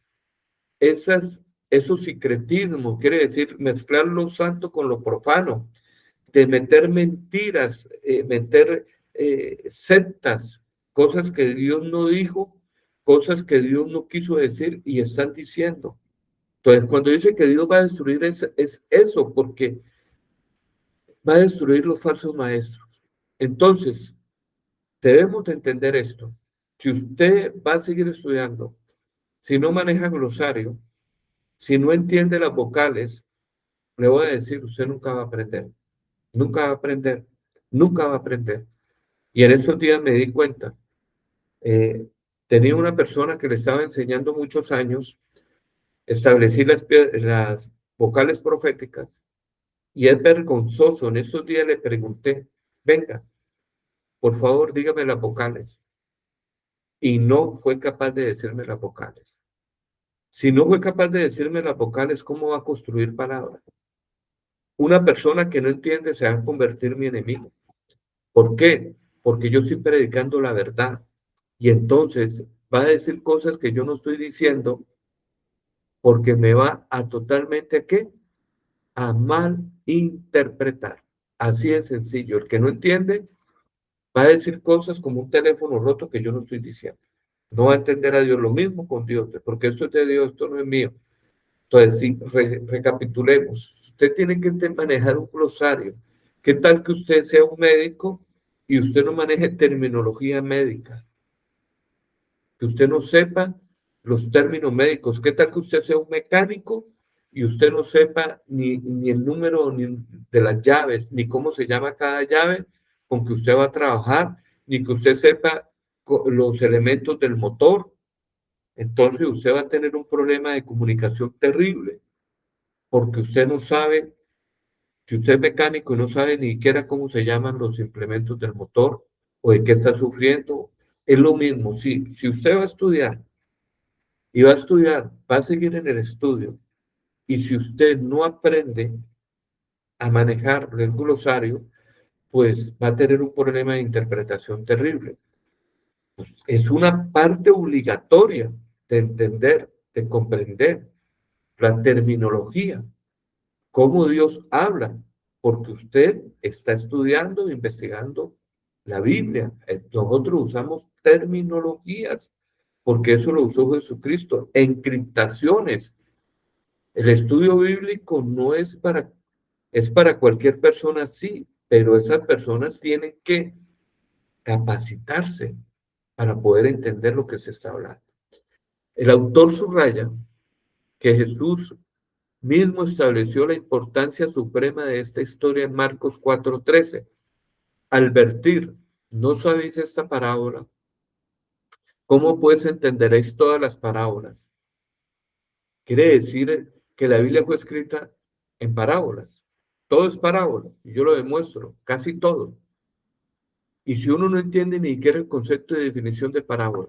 Speaker 2: esas esos sincretismos, quiere decir mezclar lo santo con lo profano, de meter mentiras, meter sectas, cosas que Dios no dijo, cosas que Dios no quiso decir y están diciendo. Entonces, cuando dice que Dios va a destruir es eso, porque va a destruir los falsos maestros. Entonces, debemos de entender esto. Si usted va a seguir estudiando, si no maneja glosario, si no entiende las vocales, le voy a decir, usted nunca va a aprender, nunca va a aprender, nunca va a aprender. Y en estos días me di cuenta, tenía una persona que le estaba enseñando muchos años, establecí las vocales proféticas, y es vergonzoso. En estos días le pregunté, venga, por favor, dígame las vocales. Y no fue capaz de decirme las vocales. Si no fue capaz de decirme las vocales, ¿cómo va a construir palabras? Una persona que no entiende se va a convertir en mi enemigo. ¿Por qué? Porque yo estoy predicando la verdad. Y entonces va a decir cosas que yo no estoy diciendo porque me va a totalmente, ¿a qué? A mal interpretar. Así de sencillo. El que no entiende va a decir cosas como un teléfono roto que yo no estoy diciendo. No va a entender a Dios. Lo mismo con Dios, porque esto es de Dios, esto no es mío. Entonces, sí, recapitulemos. Usted tiene que manejar un glosario. ¿Qué tal que usted sea un médico y usted no maneje terminología médica? Que usted no sepa los términos médicos. ¿Qué tal que usted sea un mecánico y usted no sepa ni el número ni de las llaves, ni cómo se llama cada llave con que usted va a trabajar, ni que usted sepa los elementos del motor? Entonces usted va a tener un problema de comunicación terrible, porque usted no sabe, si usted es mecánico y no sabe ni siquiera cómo se llaman los implementos del motor o de qué está sufriendo, es lo mismo. Si usted va a estudiar y va a estudiar, va a seguir en el estudio, y si usted no aprende a manejar el glosario, pues va a tener un problema de interpretación terrible. Pues es una parte obligatoria de entender, de comprender la terminología, cómo Dios habla, porque usted está estudiando, investigando la Biblia. Nosotros usamos terminologías, porque eso lo usó Jesucristo. Encriptaciones. El estudio bíblico no es para cualquier persona, sí, pero esas personas tienen que capacitarse para poder entender lo que se está hablando. El autor subraya que Jesús mismo estableció la importancia suprema de esta historia en Marcos 4:13. Al vertir, ¿no sabéis esta parábola? ¿Cómo pues entenderéis todas las parábolas? Quiere decir que la Biblia fue escrita en parábolas. Todo es parábola, y yo lo demuestro, casi todo. Y si uno no entiende ni siquiera el concepto de definición de parábola,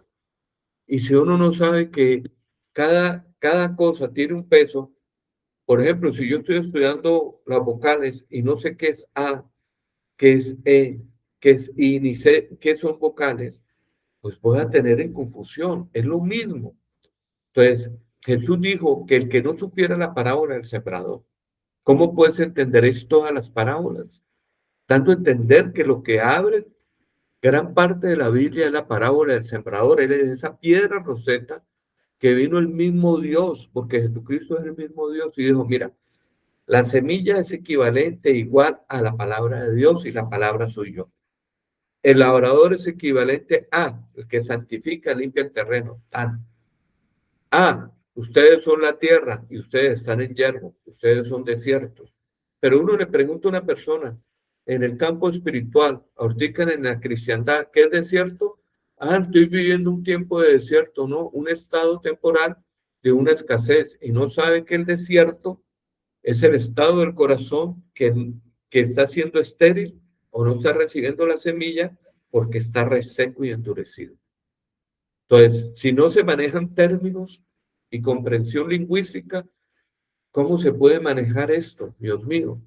Speaker 2: y si uno no sabe que cada cosa tiene un peso, por ejemplo, si yo estoy estudiando las vocales y no sé qué es A, qué es E, qué es I, ni sé qué son vocales, pues voy a tener en confusión. Es lo mismo. Entonces, Jesús dijo que el que no supiera la parábola del sembrador, ¿cómo puedes entender todas las parábolas? Tanto entender que lo que abre gran parte de la Biblia es la parábola del sembrador, es esa piedra roseta que vino el mismo Dios, porque Jesucristo es el mismo Dios, y dijo, mira, la semilla es equivalente igual a la palabra de Dios y la palabra soy yo. El labrador es equivalente a el que santifica, limpia el terreno. Ustedes son la tierra y ustedes están en yermo, ustedes son desiertos. Pero uno le pregunta a una persona en el campo espiritual, ahorita en la cristiandad, ¿qué es desierto? Estoy viviendo un tiempo de desierto, ¿no? Un estado temporal de una escasez, y no sabe que el desierto es el estado del corazón que está siendo estéril o no está recibiendo la semilla porque está reseco y endurecido. Entonces, si no se manejan términos y comprensión lingüística, ¿cómo se puede manejar esto? Dios mío.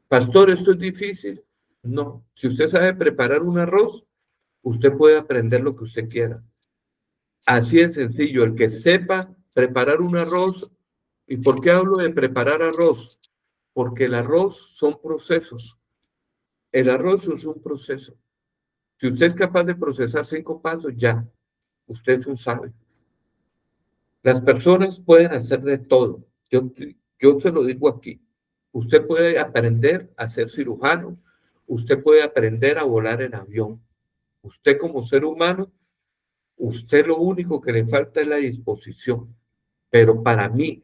Speaker 2: Pastor, ¿esto es difícil? No. Si usted sabe preparar un arroz, usted puede aprender lo que usted quiera. Así de sencillo. El que sepa preparar un arroz ¿Y por qué hablo de preparar arroz? Porque el arroz son procesos. El arroz es un proceso. Si usted es capaz de procesar 5 pasos, ya, usted es un sabio. Las personas pueden hacer de todo. Yo se lo digo aquí. Usted puede aprender a ser cirujano. Usted puede aprender a volar en avión. Usted como ser humano, usted lo único que le falta es la disposición. Pero para mí,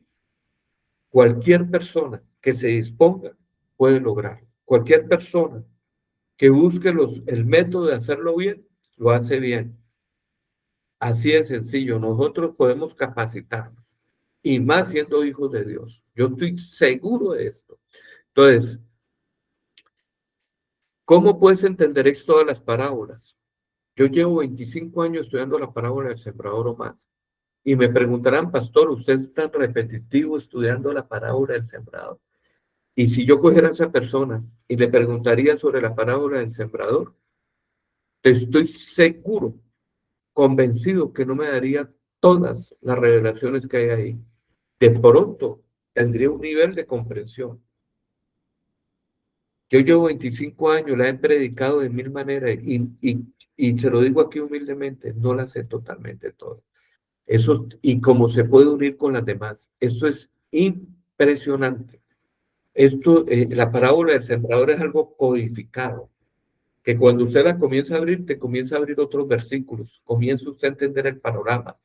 Speaker 2: cualquier persona que se disponga puede lograrlo. Cualquier persona que busque el método de hacerlo bien, lo hace bien. Así de sencillo. Nosotros podemos capacitarnos. Y más siendo hijos de Dios. Yo estoy seguro de esto. Entonces, ¿cómo puedes entender esto todas las parábolas? Yo llevo 25 años estudiando la parábola del sembrador o más. Y me preguntarán, pastor, usted es tan repetitivo estudiando la parábola del sembrador. Y si yo cogiera a esa persona y le preguntaría sobre la parábola del sembrador, estoy seguro, convencido que no me daría todas las revelaciones que hay ahí. De pronto tendría un nivel de comprensión. Yo llevo 25 años, la he predicado de 1000 maneras y se lo digo aquí humildemente, no la sé totalmente todo. Eso, y cómo se puede unir con las demás. Esto es impresionante. Esto, la parábola del sembrador es algo codificado, que cuando usted la comienza a abrir, te comienza a abrir otros versículos, comienza usted a entender el panorama.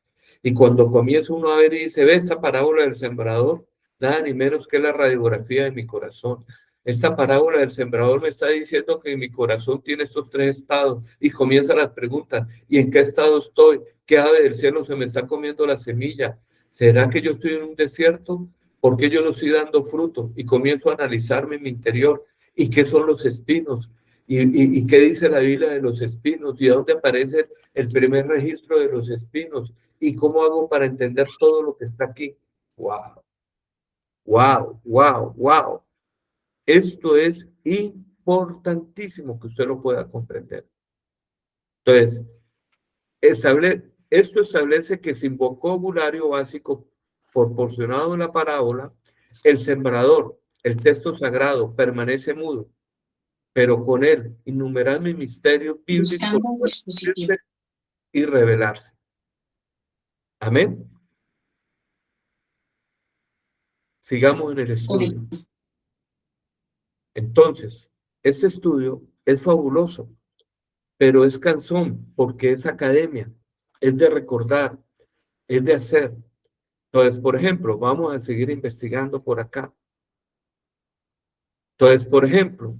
Speaker 2: Y cuando comienza uno a ver y dice, ve esta parábola del sembrador, nada ni menos que la radiografía de mi corazón. Esta parábola del sembrador me está diciendo que mi corazón tiene estos 3 estados y comienzan las preguntas, ¿y en qué estado estoy? ¿Qué ave del cielo se me está comiendo la semilla? ¿Será que yo estoy en un desierto? ¿Por qué yo no estoy dando fruto? Y comienzo a analizarme en mi interior. ¿Y qué son los espinos? ¿Y qué dice la Biblia de los espinos? ¿Y dónde aparece el primer registro de los espinos? ¿Y cómo hago para entender todo lo que está aquí? ¡Wow! ¡Wow! ¡Wow! ¡Wow! Esto es importantísimo que usted lo pueda comprender. Entonces, esto establece que sin vocabulario básico proporcionado en la parábola, el sembrador, el texto sagrado, permanece mudo, pero con él innumerables misterios bíblicos y revelarse. Amén. Sigamos en el estudio. Entonces, este estudio es fabuloso, pero es cansón porque es academia, es de recordar, es de hacer. Entonces, por ejemplo, vamos a seguir investigando por acá. Entonces, por ejemplo,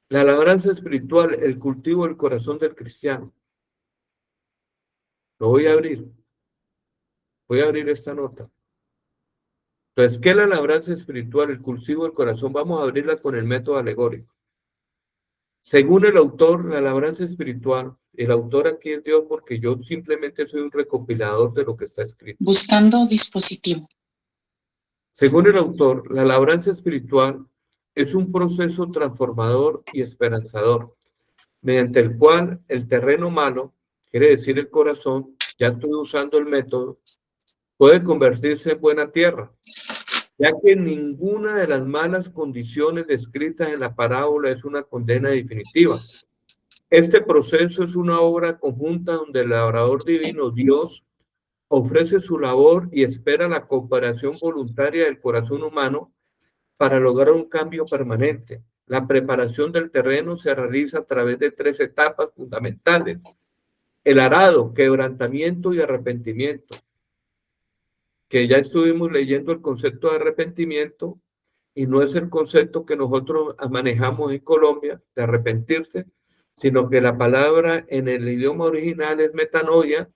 Speaker 2: la labranza espiritual, el cultivo del corazón del cristiano. Lo voy a abrir. Voy a abrir esta nota. Entonces, ¿qué es la labranza espiritual, el cultivo del corazón? Vamos a abrirla con el método alegórico. Según el autor, la labranza espiritual, el autor aquí es Dios porque yo simplemente soy un recopilador de lo que está escrito.
Speaker 3: Buscando dispositivo.
Speaker 2: Según el autor, la labranza espiritual es un proceso transformador y esperanzador, mediante el cual el terreno malo, quiere decir el corazón, ya estoy usando el método, puede convertirse en buena tierra, ya que ninguna de las malas condiciones descritas en la parábola es una condena definitiva. Este proceso es una obra conjunta donde el labrador divino, Dios, ofrece su labor y espera la cooperación voluntaria del corazón humano para lograr un cambio permanente. La preparación del terreno se realiza a través de 3 etapas fundamentales: el arado, quebrantamiento y arrepentimiento, que ya estuvimos leyendo el concepto de arrepentimiento y no es el concepto que nosotros manejamos en Colombia de arrepentirse, sino que la palabra en el idioma original es metanoia,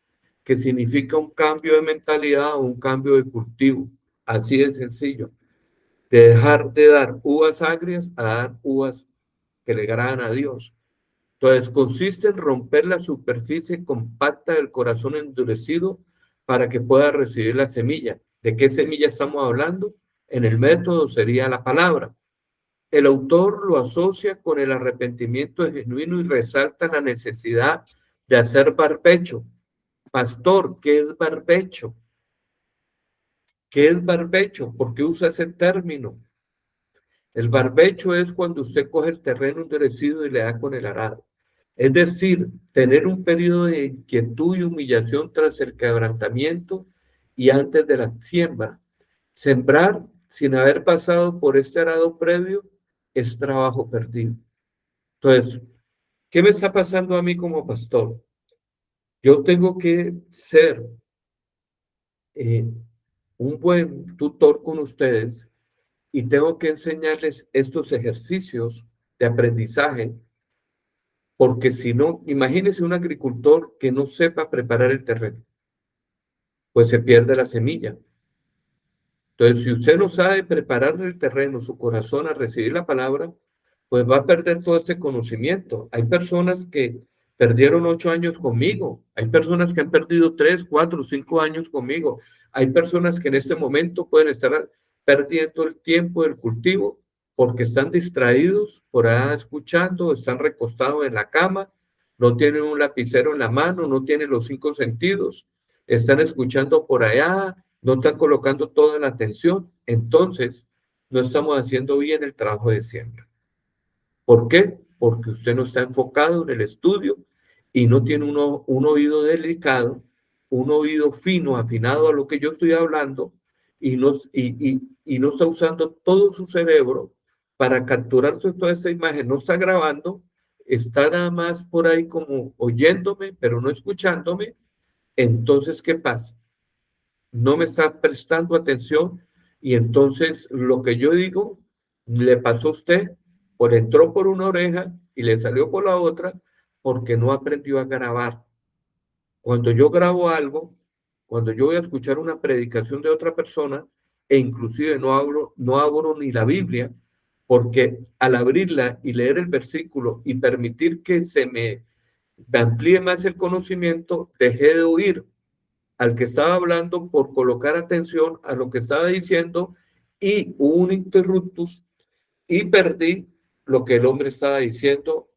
Speaker 2: que significa un cambio de mentalidad o un cambio de cultivo. Así de sencillo. De dejar de dar uvas agrias a dar uvas que le agradan a Dios. Entonces, consiste en romper la superficie compacta del corazón endurecido para que pueda recibir la semilla. ¿De qué semilla estamos hablando? En el método sería la palabra. El autor lo asocia con el arrepentimiento genuino y resalta la necesidad de hacer barbecho. Pastor, ¿qué es barbecho? ¿Qué es barbecho? ¿Por qué usa ese término? El barbecho es cuando usted coge el terreno endurecido y le da con el arado. Es decir, tener un periodo de inquietud y humillación tras el quebrantamiento y antes de la siembra. Sembrar sin haber pasado por este arado previo es trabajo perdido. Entonces, ¿qué me está pasando a mí como pastor? Yo tengo que ser un buen tutor con ustedes y tengo que enseñarles estos ejercicios de aprendizaje, porque si no, imagínense un agricultor que no sepa preparar el terreno, pues se pierde la semilla. Entonces, si usted no sabe preparar el terreno, su corazón a recibir la palabra, pues va a perder todo ese conocimiento. Hay personas que perdieron 8 años conmigo, hay personas que han perdido 3, 4, 5 años conmigo, hay personas que en este momento pueden estar perdiendo el tiempo del cultivo porque están distraídos por ahí escuchando, están recostados en la cama, no tienen un lapicero en la mano, no tienen los 5 sentidos, están escuchando por allá, no están colocando toda la atención, entonces no estamos haciendo bien el trabajo de siembra. ¿Por qué? Porque usted no está enfocado en el estudio y no tiene un oído delicado, un oído fino, afinado a lo que yo estoy hablando y no está usando todo su cerebro para capturar toda esta imagen. No está grabando, está nada más por ahí como oyéndome, pero no escuchándome. Entonces, ¿qué pasa? No me está prestando atención y entonces lo que yo digo le pasó a usted, entró por una oreja y le salió por la otra porque no aprendió a grabar. Cuando yo grabo algo, cuando yo voy a escuchar una predicación de otra persona, e inclusive no abro ni la Biblia, porque al abrirla y leer el versículo y permitir que se me amplíe más el conocimiento, dejé de oír al que estaba hablando por colocar atención a lo que estaba diciendo y hubo un interruptus y perdí lo que el hombre estaba diciendo.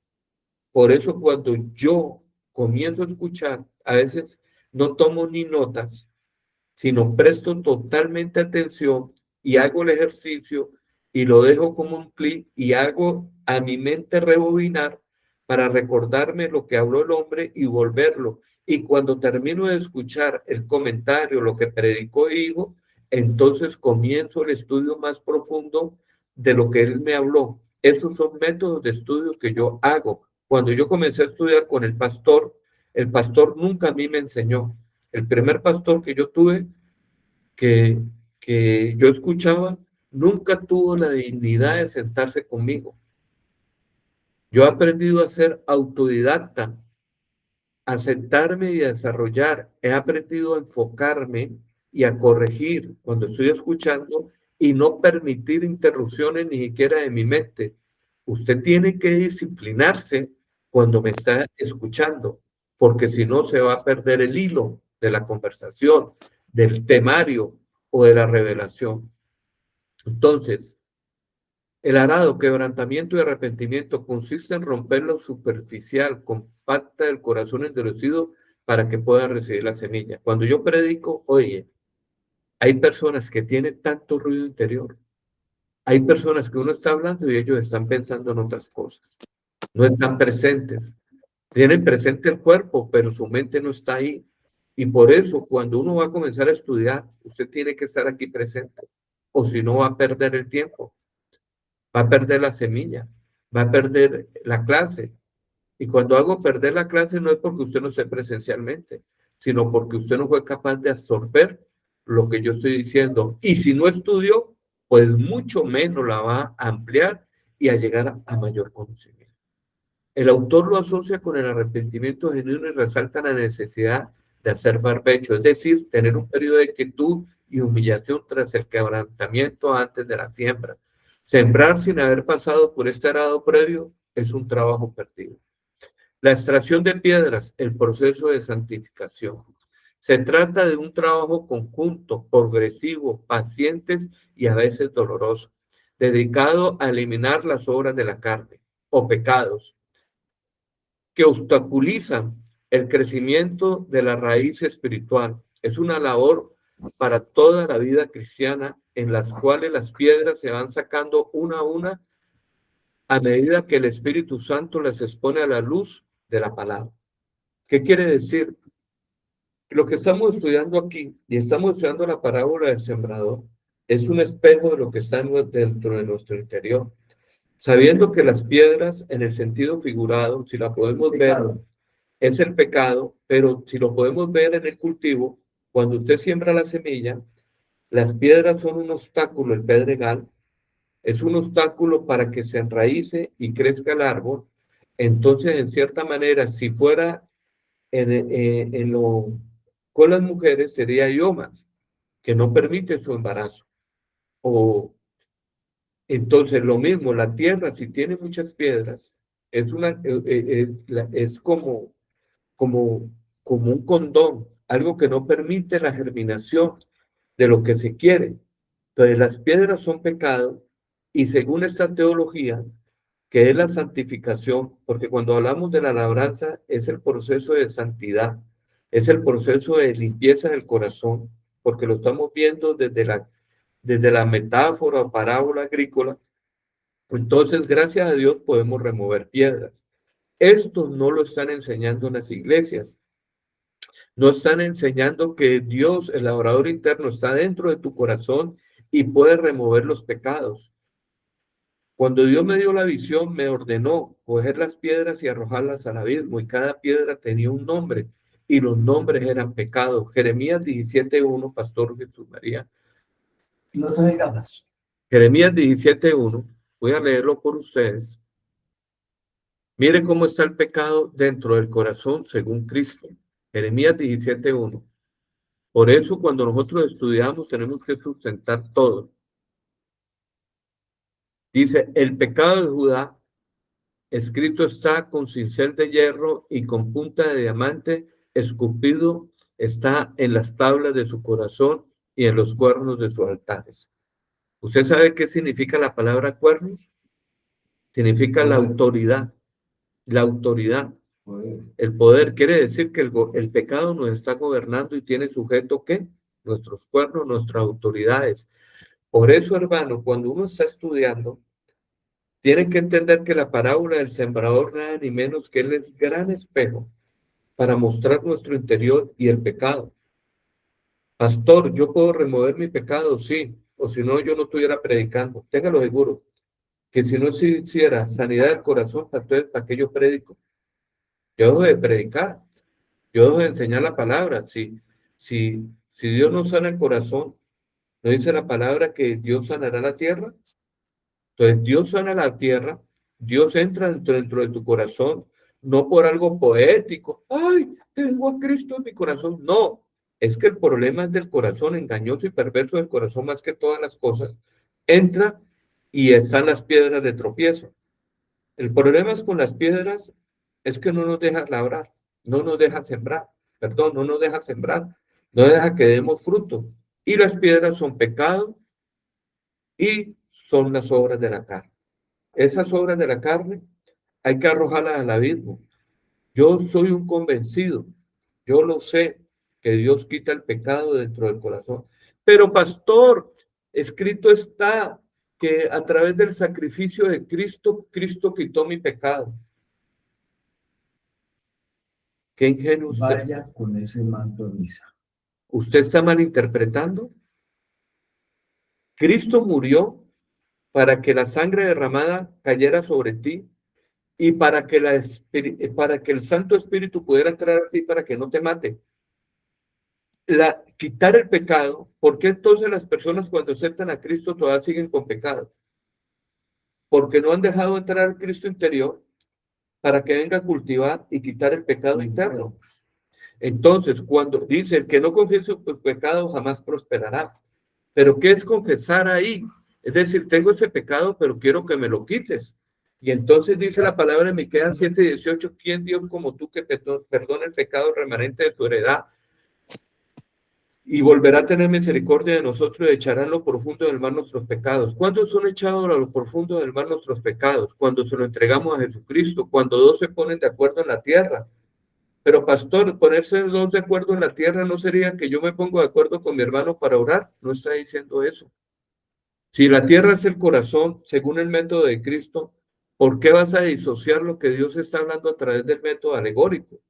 Speaker 2: Por eso cuando yo comienzo a escuchar, a veces no tomo ni notas, sino presto totalmente atención y hago el ejercicio y lo dejo como un clic y hago a mi mente rebobinar para recordarme lo que habló el hombre y volverlo. Y cuando termino de escuchar el comentario, lo que predicó y dijo, entonces comienzo el estudio más profundo de lo que él me habló. Esos son métodos de estudio que yo hago. Cuando yo comencé a estudiar con el pastor nunca a mí me enseñó. El primer pastor que yo tuve, que yo escuchaba, nunca tuvo la dignidad de sentarse conmigo. Yo he aprendido a ser autodidacta, a sentarme y a desarrollar. He aprendido a enfocarme y a corregir cuando estoy escuchando y no permitir interrupciones ni siquiera de mi mente. Usted tiene que disciplinarse cuando me está escuchando, porque si no se va a perder el hilo de la conversación, del temario o de la revelación. Entonces, el arado, quebrantamiento y arrepentimiento consiste en romper lo superficial, compacta del corazón endurecido para que pueda recibir la semilla. Cuando yo predico, oye, hay personas que tienen tanto ruido interior. Hay personas que uno está hablando y ellos están pensando en otras cosas. No están presentes. Tienen presente el cuerpo, pero su mente no está ahí. Y por eso, cuando uno va a comenzar a estudiar, usted tiene que estar aquí presente. O si no, va a perder el tiempo. Va a perder la semilla. Va a perder la clase. Y cuando hago perder la clase no es porque usted no esté presencialmente, sino porque usted no fue capaz de absorber lo que yo estoy diciendo. Y si no estudió, pues mucho menos la va a ampliar y a llegar a mayor conocimiento. El autor lo asocia con el arrepentimiento genuino y resalta la necesidad de hacer barbecho, es decir, tener un periodo de quietud y humillación tras el quebrantamiento antes de la siembra. Sembrar sin haber pasado por este arado previo es un trabajo perdido. La extracción de piedras, el proceso de santificación. Se trata de un trabajo conjunto, progresivo, pacientes y a veces doloroso, dedicado a eliminar las obras de la carne o pecados que obstaculizan el crecimiento de la raíz espiritual. Es una labor para toda la vida cristiana, en las cuales las piedras se van sacando una a una a medida que el Espíritu Santo las expone a la luz de la palabra. ¿Qué quiere decir? Lo que estamos estudiando aquí, y estamos estudiando la parábola del sembrador, es un espejo de lo que está dentro de nuestro interior. Sabiendo que las piedras, en el sentido figurado, si la podemos ver, es el pecado, pero si lo podemos ver en el cultivo, cuando usted siembra la semilla, las piedras son un obstáculo, el pedregal, es un obstáculo para que se enraíce y crezca el árbol. Entonces, en cierta manera, si fuera con las mujeres, sería iomas, que no permite su embarazo. O entonces lo mismo, la tierra, si tiene muchas piedras, es como un condón, algo que no permite la germinación de lo que se quiere. Entonces las piedras son pecado y según esta teología, que es la santificación, porque cuando hablamos de la labranza es el proceso de santidad, es el proceso de limpieza del corazón, porque lo estamos viendo desde la metáfora o parábola agrícola. Entonces, gracias a Dios podemos remover piedras. Esto no lo están enseñando en las iglesias. No están enseñando que Dios, el labrador interno, está dentro de tu corazón y puede remover los pecados. Cuando Dios me dio la visión, me ordenó coger las piedras y arrojarlas al abismo, y cada piedra tenía un nombre, y los nombres eran pecados. Jeremías 17:1, Pastor Jesús María.
Speaker 4: No te digas.
Speaker 2: Jeremías 17:1, voy a leerlo por ustedes. Mire cómo está el pecado dentro del corazón según Cristo. Jeremías 17:1. Por eso cuando nosotros estudiamos tenemos que sustentar todo. Dice, el pecado de Judá, escrito está con cincel de hierro y con punta de diamante, esculpido está en las tablas de su corazón y en los cuernos de sus altares. ¿Usted sabe qué significa la palabra cuernos? Significa la autoridad. La autoridad. El poder quiere decir que el pecado nos está gobernando y tiene sujeto ¿qué? Nuestros cuernos, nuestras autoridades. Por eso, hermano, cuando uno está estudiando, tiene que entender que la parábola del sembrador nada ni menos que él es gran espejo para mostrar nuestro interior y el pecado. Pastor, ¿yo puedo remover mi pecado? Sí, o si no, yo no estuviera predicando. Téngalo seguro, que si no se hiciera sanidad del corazón, entonces, ¿para qué yo predico? Yo dejo de predicar, yo dejo de enseñar la palabra. Si Dios no sana el corazón, ¿no dice la palabra que Dios sanará la tierra? Entonces Dios sana la tierra, Dios entra dentro de tu corazón, no por algo poético. ¡Ay, tengo a Cristo en mi corazón! No, es que el problema es del corazón engañoso y perverso del corazón más que todas las cosas. Entra y están las piedras de tropiezo. El problema es con las piedras es que no nos deja labrar, no nos deja sembrar, no nos deja sembrar, no deja que demos fruto. Y las piedras son pecado y son las obras de la carne. Esas obras de la carne hay que arrojarlas al abismo. Yo soy un convencido, yo lo sé, que Dios quita el pecado dentro del corazón. Pero pastor, escrito está que a través del sacrificio de Cristo, Cristo quitó mi pecado. Qué ingenuo usted.
Speaker 4: Vaya con ese manto de misa.
Speaker 2: ¿Usted está malinterpretando? Cristo murió para que la sangre derramada cayera sobre ti y para que el Santo Espíritu pudiera entrar a ti para que no te mate. Quitar el pecado. ¿Por qué entonces las personas cuando aceptan a Cristo todavía siguen con pecado? Porque no han dejado entrar al Cristo interior para que venga a cultivar y quitar el pecado interno. Entonces, cuando dice el que no confiese su pecado jamás prosperará. Pero ¿qué es confesar ahí? Es decir, tengo ese pecado, pero quiero que me lo quites. Y entonces dice la palabra en Miqueas 7:18, ¿quién Dios como tú que perdona el pecado remanente de su heredad? Y volverá a tener misericordia de nosotros y echará en lo profundo del mar nuestros pecados. ¿Cuándo son echados a lo profundo del mar nuestros pecados? Cuando se lo entregamos a Jesucristo, cuando dos se ponen de acuerdo en la tierra. Pero pastor, ponerse dos de acuerdo en la tierra no sería que yo me pongo de acuerdo con mi hermano para orar. No está diciendo eso. Si la tierra es el corazón, según el método de Cristo, ¿por qué vas a disociar lo que Dios está hablando a través del método alegórico?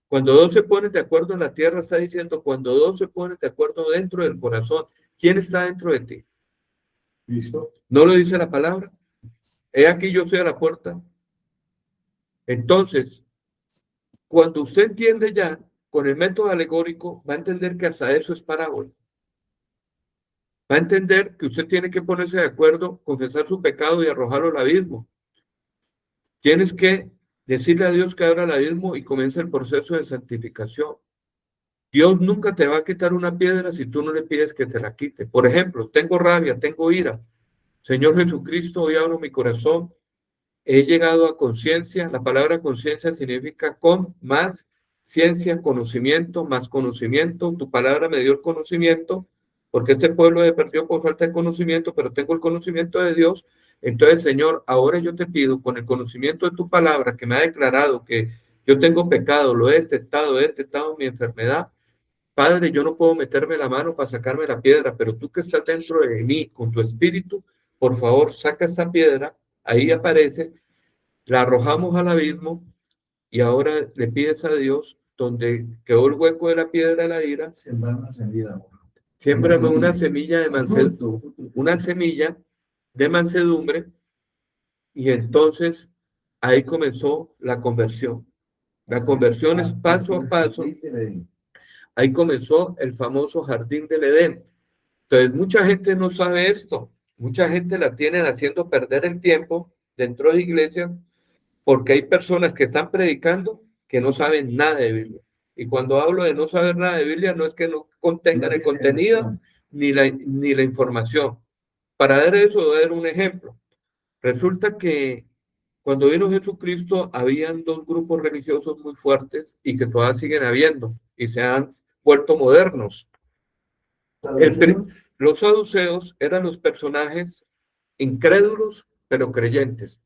Speaker 2: Cuando dos se ponen de acuerdo en la tierra, está diciendo, cuando dos se ponen de acuerdo dentro del corazón, ¿quién está dentro de ti?
Speaker 4: ¿Listo?
Speaker 2: ¿No lo dice la palabra? He aquí yo soy a la puerta. Entonces, cuando usted entiende ya, con el método alegórico, va a entender que hasta eso es parábola. Va a entender que usted tiene que ponerse de acuerdo, confesar su pecado y arrojarlo al abismo. Tienes que decirle a Dios que abra el abismo y comienza el proceso de santificación. Dios nunca te va a quitar una piedra si tú no le pides que te la quite. Por ejemplo, tengo rabia, tengo ira. Señor Jesucristo, hoy abro mi corazón. He llegado a conciencia. La palabra conciencia significa con, más ciencia, conocimiento, más conocimiento. Tu palabra me dio el conocimiento, porque este pueblo se perdió por falta de conocimiento, pero tengo el conocimiento de Dios. Entonces, Señor, ahora yo te pido, con el conocimiento de tu palabra, que me ha declarado que yo tengo pecado, lo he detectado mi enfermedad. Padre, yo no puedo meterme la mano para sacarme la piedra, pero tú que estás dentro de mí con tu espíritu, por favor, saca esta piedra. Ahí aparece, la arrojamos al abismo y ahora le pides a Dios, donde quedó el hueco de la piedra de la ira,
Speaker 4: Sembrar una semilla.
Speaker 2: siémbrame una semilla de mansedumbre,
Speaker 4: Fruto.
Speaker 2: una semilla de mansedumbre, y entonces ahí comenzó la conversión. La conversión es paso a paso. Ahí comenzó el famoso jardín del Edén. Entonces, mucha gente no sabe esto. Mucha gente la tienen haciendo perder el tiempo dentro de iglesias porque hay personas que están predicando que no saben nada de Biblia. Y cuando hablo de no saber nada de Biblia, no es que no contengan el contenido ni la información. Para dar eso, voy a dar un ejemplo. Resulta que cuando vino Jesucristo, habían dos grupos religiosos muy fuertes y que todavía siguen habiendo y se han vuelto modernos. Los saduceos eran los personajes incrédulos, pero creyentes.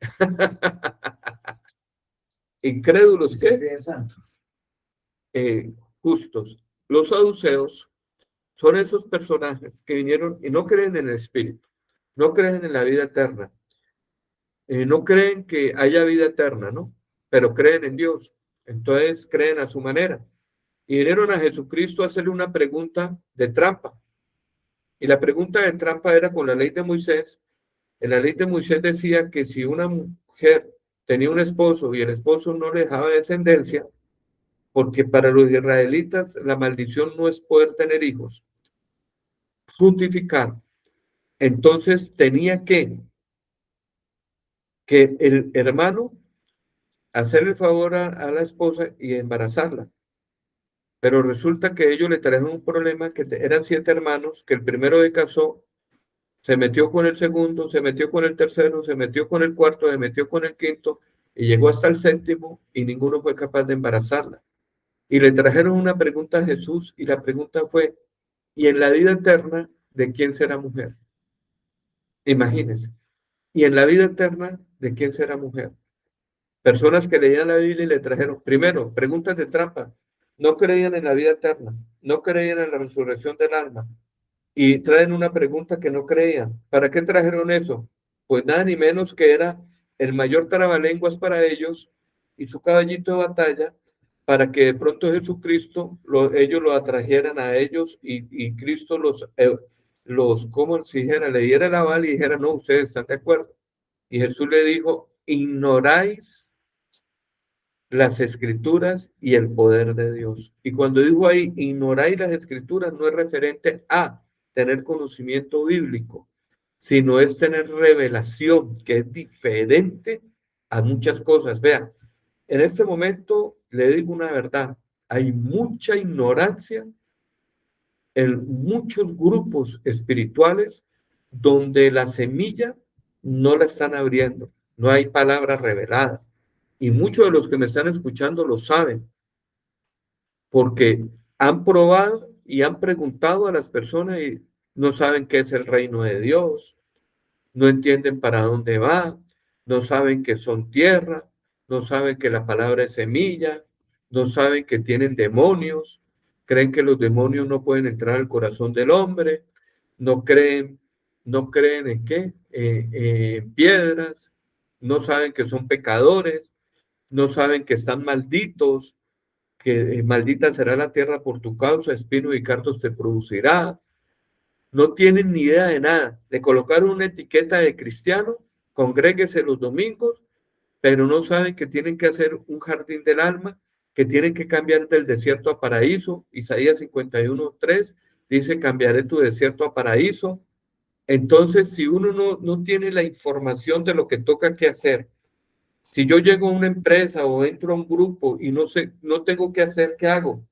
Speaker 2: Incrédulos, ¿qué? Justos. Los saduceos son esos personajes que vinieron y no creen en el Espíritu, no creen en la vida eterna, no creen que haya vida eterna, ¿no? Pero creen en Dios. Entonces creen a su manera. Y vinieron a Jesucristo a hacerle una pregunta de trampa. Y la pregunta de trampa era con la ley de Moisés. En la ley de Moisés decía que si una mujer tenía un esposo y el esposo no le dejaba descendencia, porque para los israelitas la maldición no es poder tener hijos, fructificar, entonces tenía que el hermano hacer el favor a la esposa y embarazarla. Pero resulta que ellos le trajeron un problema, que eran 7 hermanos, que el primero se casó, se metió con el segundo, se metió con el tercero, se metió con el cuarto, se metió con el quinto, y llegó hasta el 7º, y ninguno fue capaz de embarazarla. Y le trajeron una pregunta a Jesús, y la pregunta fue, ¿y en la vida eterna de quién será mujer? Imagínense. ¿Y en la vida eterna de quién será mujer? Personas que leían la Biblia y le trajeron, primero, preguntas de trampa. No creían en la vida eterna, no creían en la resurrección del alma. Y traen una pregunta que no creían. ¿Para qué trajeron eso? Pues nada ni menos que era el mayor trabalenguas para ellos y su caballito de batalla para que de pronto Jesucristo, ellos lo atrajeran a ellos y Cristo como si dijera, le diera el aval y dijera, no, ustedes están de acuerdo. Y Jesús le dijo, ignoráis las escrituras y el poder de Dios. Y cuando dijo ahí, ignoráis las escrituras, no es referente a tener conocimiento bíblico, sino es tener revelación, que es diferente a muchas cosas. Vean, en este momento le digo una verdad, hay mucha ignorancia en muchos grupos espirituales donde la semilla no la están abriendo, no hay palabra revelada. Y muchos de los que me están escuchando lo saben, porque han probado y han preguntado a las personas y no saben qué es el reino de Dios, no entienden para dónde va, no saben que son tierra, no saben que la palabra es semilla, no saben que tienen demonios, creen que los demonios no pueden entrar al corazón del hombre, no creen en qué, en piedras, no saben que son pecadores, no saben que están malditos, que maldita será la tierra por tu causa, espinos y cardos te producirá. No tienen ni idea de nada. Le colocaron una etiqueta de cristiano, congréguese los domingos, pero no saben que tienen que hacer un jardín del alma, que tienen que cambiar del desierto a paraíso. Isaías 51:3 dice, cambiaré tu desierto a paraíso. Entonces, si uno no tiene la información de lo que toca que hacer, si yo llego a una empresa o entro a un grupo y no sé, no tengo que hacer, ¿qué hago?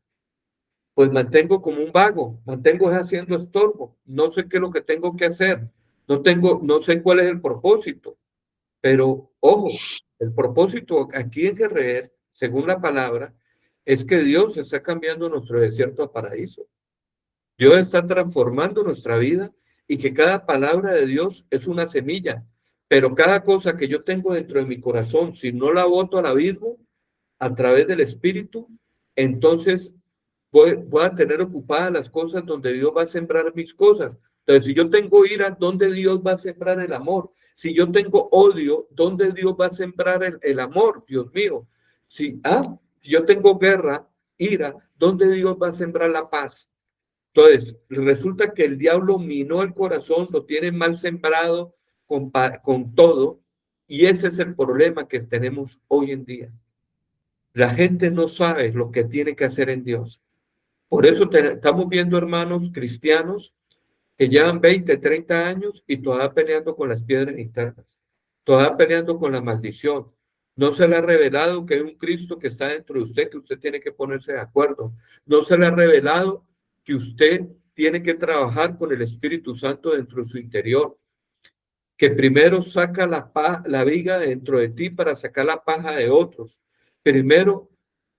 Speaker 2: Pues mantengo como un vago, mantengo haciendo estorbo, no sé qué es lo que tengo que hacer, no sé cuál es el propósito, pero ojo, el propósito aquí en Guerrero, según la palabra, es que Dios está cambiando nuestro desierto a paraíso. Dios está transformando nuestra vida y que cada palabra de Dios es una semilla, pero cada cosa que yo tengo dentro de mi corazón, si no la boto al abismo a través del Espíritu, entonces voy a tener ocupadas las cosas donde Dios va a sembrar mis cosas. Entonces, si yo tengo ira, ¿dónde Dios va a sembrar el amor? Si yo tengo odio, ¿dónde Dios va a sembrar el amor? Dios mío. Si yo tengo guerra, ira, ¿dónde Dios va a sembrar la paz? Entonces, resulta que el diablo minó el corazón, lo tiene mal sembrado con todo, y ese es el problema que tenemos hoy en día. La gente no sabe lo que tiene que hacer en Dios. Por eso estamos viendo hermanos cristianos que llevan 20, 30 años y todavía peleando con las piedras internas, todavía peleando con la maldición. No se le ha revelado que hay un Cristo que está dentro de usted, que usted tiene que ponerse de acuerdo. No se le ha revelado que usted tiene que trabajar con el Espíritu Santo dentro de su interior, que primero saca la viga dentro de ti para sacar la paja de otros. Primero,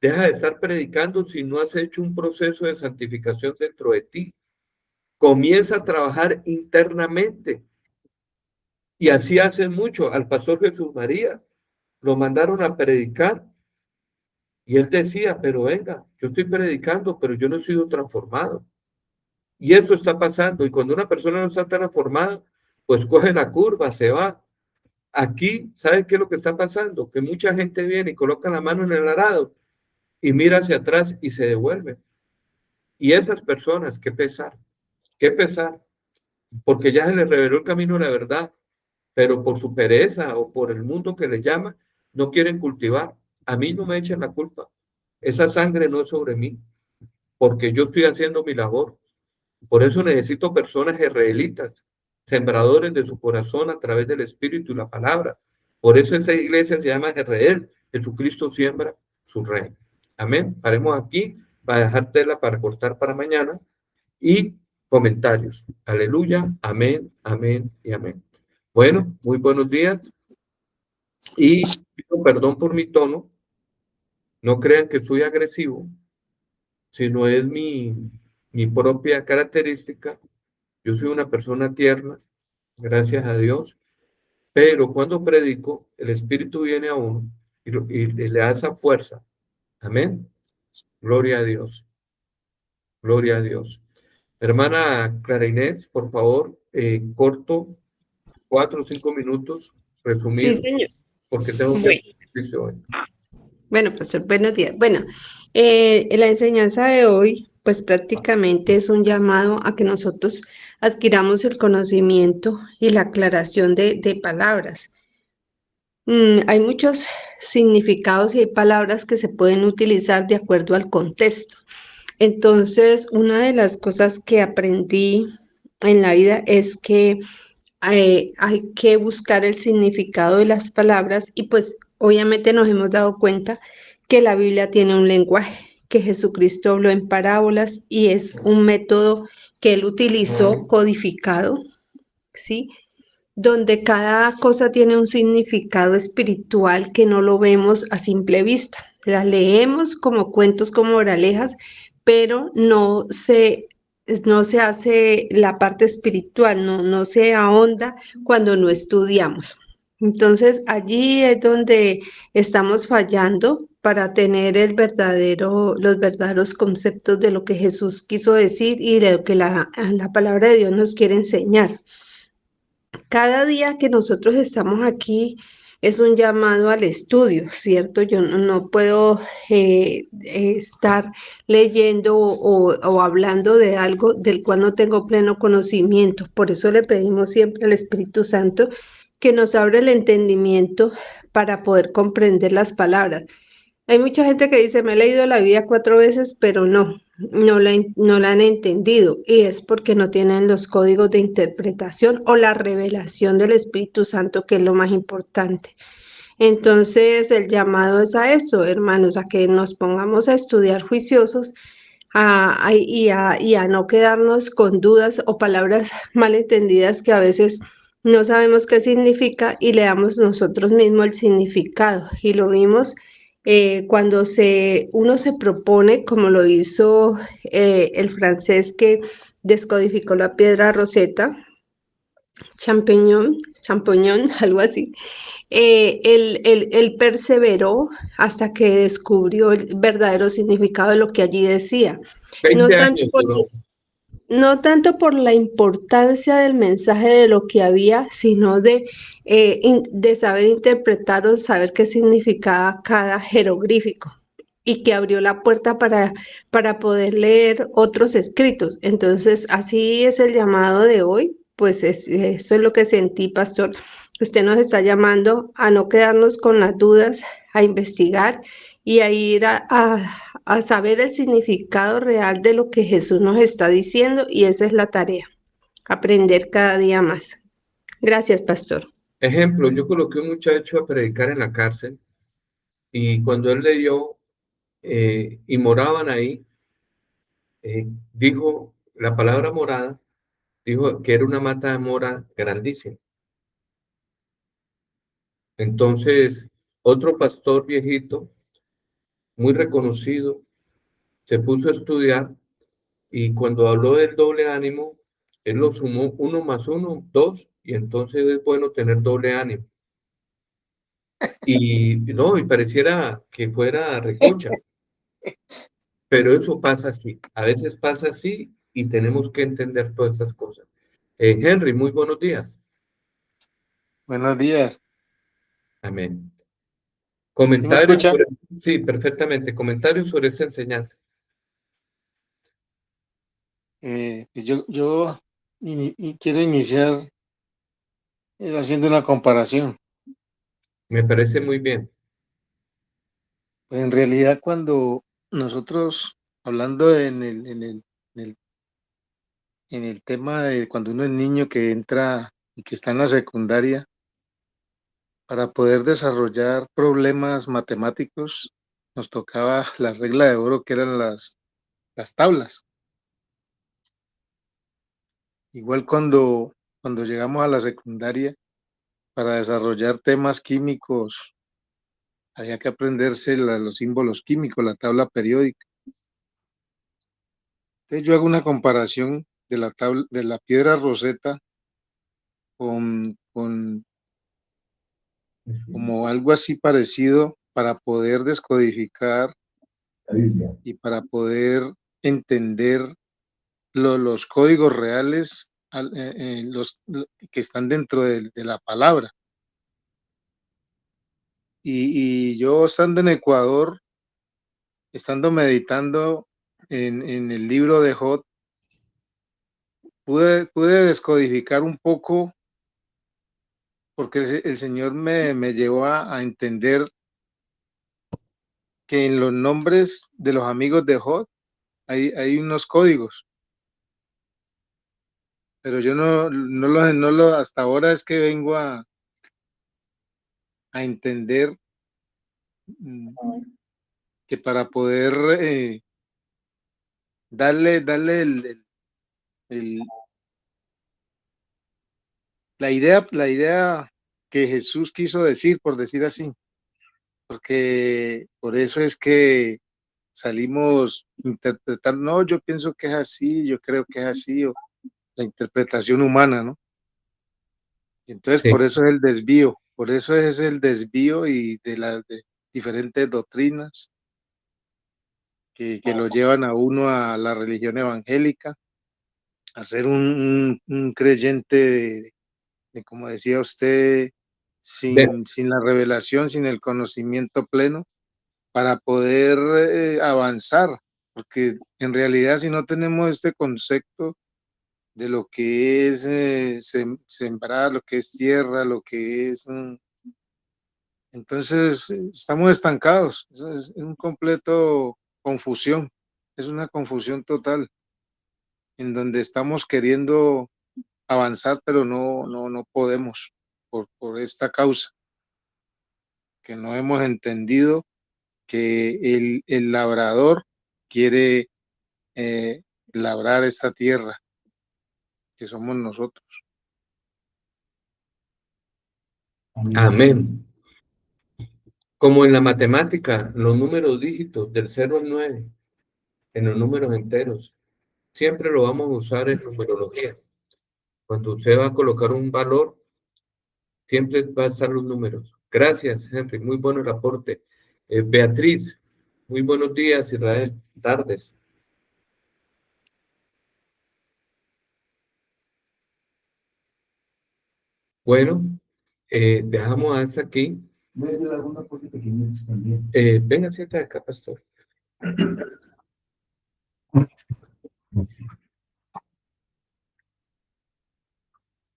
Speaker 2: deja de estar predicando si no has hecho un proceso de santificación dentro de ti. Comienza a trabajar internamente. Y así hacen mucho. Al pastor Jesús María lo mandaron a predicar y él decía, pero venga, yo estoy predicando, pero yo no he sido transformado. Y eso está pasando. Y cuando una persona no está transformada, pues coge la curva, se va. Aquí, ¿sabe qué es lo que está pasando? Que mucha gente viene y coloca la mano en el arado y mira hacia atrás y se devuelve. Y esas personas, qué pesar, porque ya se les reveló el camino de la verdad, pero por su pereza o por el mundo que les llama, no quieren cultivar. A mí no me echen la culpa. Esa sangre no es sobre mí, porque yo estoy haciendo mi labor. Por eso necesito personas israelitas, sembradores de su corazón a través del Espíritu y la palabra. Por eso esta iglesia se llama Israel. Jesucristo siembra su reino. Amén. Paremos aquí para dejar tela para cortar para mañana y comentarios. Aleluya. Amén, amén y amén. Bueno, muy buenos días. Y pido perdón por mi tono. No crean que soy agresivo, sino es mi propia característica. Yo soy una persona tierna, gracias a Dios, pero cuando predico, el Espíritu viene a uno y le da esa fuerza. Amén. Gloria a Dios. Gloria a Dios. Hermana Clara Inés, por favor, corto, 4 o 5 minutos, resumido,
Speaker 1: Sí, señor.
Speaker 2: porque tengo que hacer ejercicio hoy.
Speaker 1: Bueno, pastor, buenos días. Bueno, la enseñanza de hoy, pues prácticamente es un llamado a que nosotros adquiramos el conocimiento y la aclaración de palabras. Hay muchos significados y hay palabras que se pueden utilizar de acuerdo al contexto. Entonces, una de las cosas que aprendí en la vida es que hay que buscar el significado de las palabras y pues obviamente nos hemos dado cuenta que la Biblia tiene un lenguaje, que Jesucristo habló en parábolas y es un método que él utilizó codificado, ¿sí? Donde cada cosa tiene un significado espiritual que no lo vemos a simple vista. Las leemos como cuentos, como moralejas, pero no se hace la parte espiritual, no se ahonda cuando no estudiamos. Entonces, allí es donde estamos fallando para tener los verdaderos conceptos de lo que Jesús quiso decir y de lo que la palabra de Dios nos quiere enseñar. Cada día que nosotros estamos aquí es un llamado al estudio, ¿cierto? Yo no puedo estar leyendo o hablando de algo del cual no tengo pleno conocimiento. Por eso le pedimos siempre al Espíritu Santo que nos abra el entendimiento para poder comprender las palabras. Hay mucha gente que dice, me he leído la Biblia 4 veces, pero no la han entendido. Y es porque no tienen los códigos de interpretación o la revelación del Espíritu Santo, que es lo más importante. Entonces, el llamado es a eso, hermanos, a que nos pongamos a estudiar juiciosos y a no quedarnos con dudas o palabras mal entendidas que a veces no sabemos qué significa y le damos nosotros mismos el significado. Y lo vimos cuando uno se propone, como lo hizo el francés que descodificó la piedra Rosetta, champiñón, algo así. Él perseveró hasta que descubrió el verdadero significado de lo que allí decía.
Speaker 2: 20
Speaker 1: No tanto
Speaker 2: años
Speaker 1: por,
Speaker 2: duró.
Speaker 1: no tanto por la importancia del mensaje de lo que había, sino de saber interpretar o saber qué significaba cada jeroglífico y que abrió la puerta para poder leer otros escritos. Entonces, así es el llamado de hoy. Pues eso es lo que sentí, pastor. Usted nos está llamando a no quedarnos con las dudas, a investigar y a ir a saber el significado real de lo que Jesús nos está diciendo, y esa es la tarea, aprender cada día más. Gracias, pastor.
Speaker 2: Ejemplo, yo coloqué un muchacho a predicar en la cárcel y cuando él leyó y moraban ahí, dijo la palabra morada, dijo que era una mata de mora grandísima. Entonces, otro pastor viejito, muy reconocido, se puso a estudiar y cuando habló del doble ánimo, él lo sumó 1 más 1, 2, y entonces es bueno tener doble ánimo. Y no, y pareciera que fuera recocha, pero eso pasa así. A veces pasa así y tenemos que entender todas estas cosas. Henry, muy buenos días.
Speaker 5: Buenos días.
Speaker 2: Amén.
Speaker 5: ¿Sí me
Speaker 2: Comentarios
Speaker 5: escucha?
Speaker 2: sí, perfectamente. Comentarios sobre esta enseñanza.
Speaker 5: Yo quiero iniciar haciendo una comparación.
Speaker 2: Me parece muy bien.
Speaker 5: Pues en realidad cuando nosotros, hablando en el tema de cuando uno es niño que entra y que está en la secundaria, para poder desarrollar problemas matemáticos, nos tocaba la regla de oro que eran las tablas. Igual cuando llegamos a la secundaria, para desarrollar temas químicos, había que aprenderse los símbolos químicos, la tabla periódica. Entonces yo hago una comparación de de la piedra Rosetta con como algo así parecido para poder descodificar
Speaker 4: La Biblia.
Speaker 5: y para poder entender los códigos reales que están dentro de la palabra. Y yo estando en Ecuador, estando meditando en el libro de Job, pude descodificar un poco porque el Señor me llevó a entender que en los nombres de los amigos de Job hay unos códigos, pero yo hasta ahora es que vengo a entender mm, que para poder darle el- la idea que Jesús quiso decir, por decir así, porque por eso es que salimos interpretando, no, yo pienso que es así, yo creo que es así, o la interpretación humana, ¿no? Y entonces
Speaker 2: Sí,
Speaker 5: por eso es el desvío, por eso es el desvío y diferentes doctrinas que lo llevan a uno a la religión evangélica, a ser un creyente de, como decía usted, sin la revelación, sin el conocimiento pleno, para poder avanzar, porque en realidad si no tenemos este concepto de lo que es sembrar, lo que es tierra, lo que es... entonces estamos estancados, es un completo confusión, es una confusión total, en donde estamos queriendo avanzar, pero no podemos por esta causa, que no hemos entendido que el labrador quiere labrar esta tierra, que somos nosotros.
Speaker 2: Amén. Como en la matemática, los números dígitos del 0 al 9, en los números enteros, siempre lo vamos a usar en numerología. Cuando usted va a colocar un valor, siempre va a estar los números. Gracias, Henry. Muy bueno el aporte. Beatriz, muy buenos días, Israel. Tardes. Bueno, dejamos hasta aquí.
Speaker 4: Voy a hacer algún aporte pequeñito también.
Speaker 2: Venga, siéntate acá, pastor.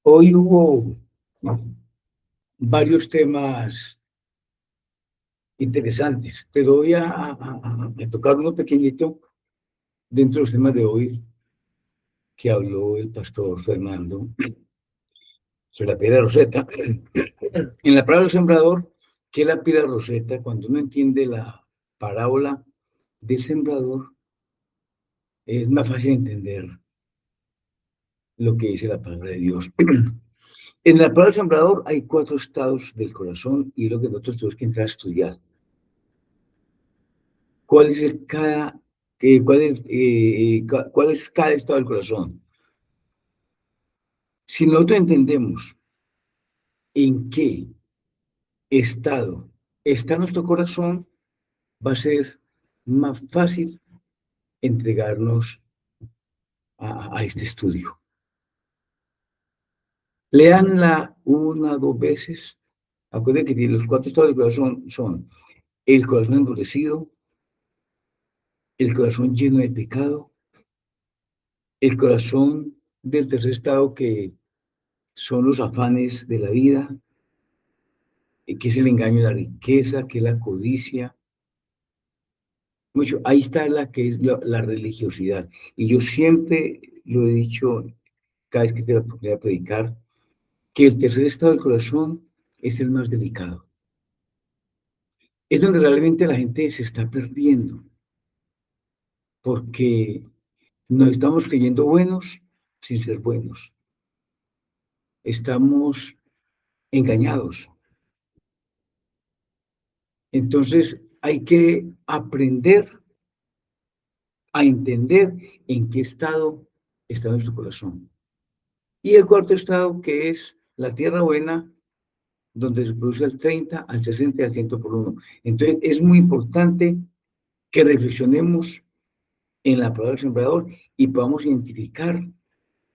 Speaker 4: Hoy hubo varios temas interesantes, pero voy a tocar uno pequeñito dentro de los temas de hoy que habló el pastor Fernando sobre la piedra roseta. En la parábola del sembrador, ¿qué es la piedra roseta? Cuando uno entiende la parábola del sembrador, es más fácil entender lo que dice la palabra de Dios. En la parábola del sembrador hay 4 estados del corazón y es lo que nosotros tenemos que entrar a estudiar. ¿Cuál es cada estado del corazón? Si nosotros entendemos en qué estado está nuestro corazón, va a ser más fácil entregarnos a este estudio. Leanla 1 o 2 veces. Acuérdense que los 4 estados del corazón son el corazón endurecido, el corazón lleno de pecado, el corazón del tercer estado que son los afanes de la vida, que es el engaño de la riqueza, que es la codicia. Mucho, ahí está la que es la religiosidad. Y yo siempre lo he dicho, cada vez que tengo la oportunidad de predicar, que el tercer estado del corazón es el más delicado. Es donde realmente la gente se está perdiendo, porque nos estamos creyendo buenos sin ser buenos. Estamos engañados. Entonces hay que aprender a entender en qué estado está nuestro corazón. Y el cuarto estado, que es la tierra buena, donde se produce al 30, al 60 y al 100 por 1. Entonces es muy importante que reflexionemos en la palabra del sembrador y podamos identificar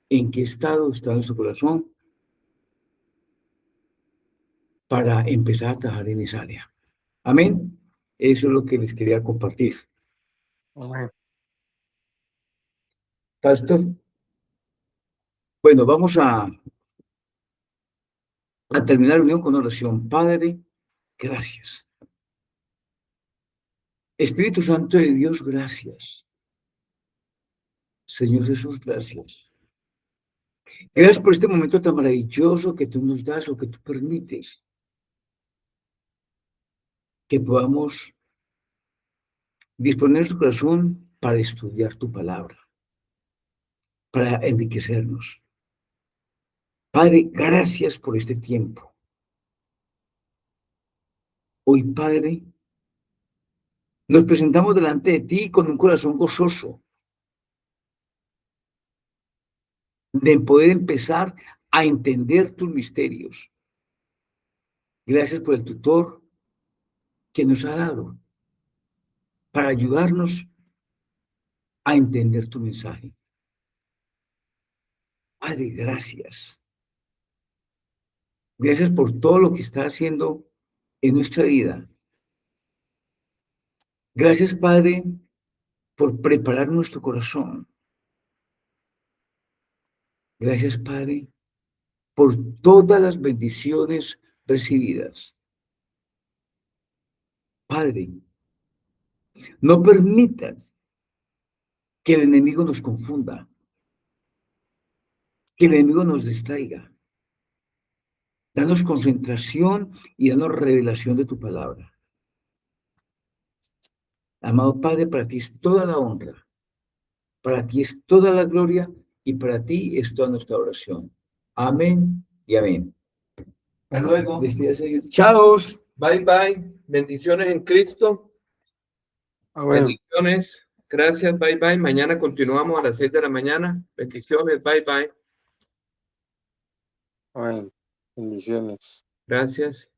Speaker 4: en qué estado está nuestro corazón para empezar a trabajar en esa área. Amén. Eso es lo que les quería compartir. Pastor. Bueno, vamos a terminar la reunión con oración. Padre, gracias. Espíritu Santo de Dios, gracias. Señor Jesús, gracias. Gracias por este momento tan maravilloso que tú nos das o que tú permites. Que podamos disponer nuestro corazón para estudiar tu palabra, para enriquecernos. Padre, gracias por este tiempo. Hoy, Padre, nos presentamos delante de ti con un corazón gozoso de poder empezar a entender tus misterios. Gracias por el tutor que nos ha dado para ayudarnos a entender tu mensaje. Padre, gracias. Gracias por todo lo que está haciendo en nuestra vida. Gracias, Padre, por preparar nuestro corazón. Gracias, Padre, por todas las bendiciones recibidas. Padre, no permitas que el enemigo nos confunda, que el enemigo nos distraiga. Danos concentración y danos revelación de tu palabra. Amado Padre, para ti es toda la honra, para ti es toda la gloria y para ti es toda nuestra oración. Amén y amén.
Speaker 2: Hasta luego.
Speaker 4: Despídase. Chao.
Speaker 2: Bye, bye. Bendiciones en Cristo.
Speaker 5: Bueno,
Speaker 2: Bendiciones. Gracias, bye, bye. Mañana continuamos a las 6 de la mañana. Bendiciones, bye, bye.
Speaker 5: bueno, bendiciones.
Speaker 2: Gracias.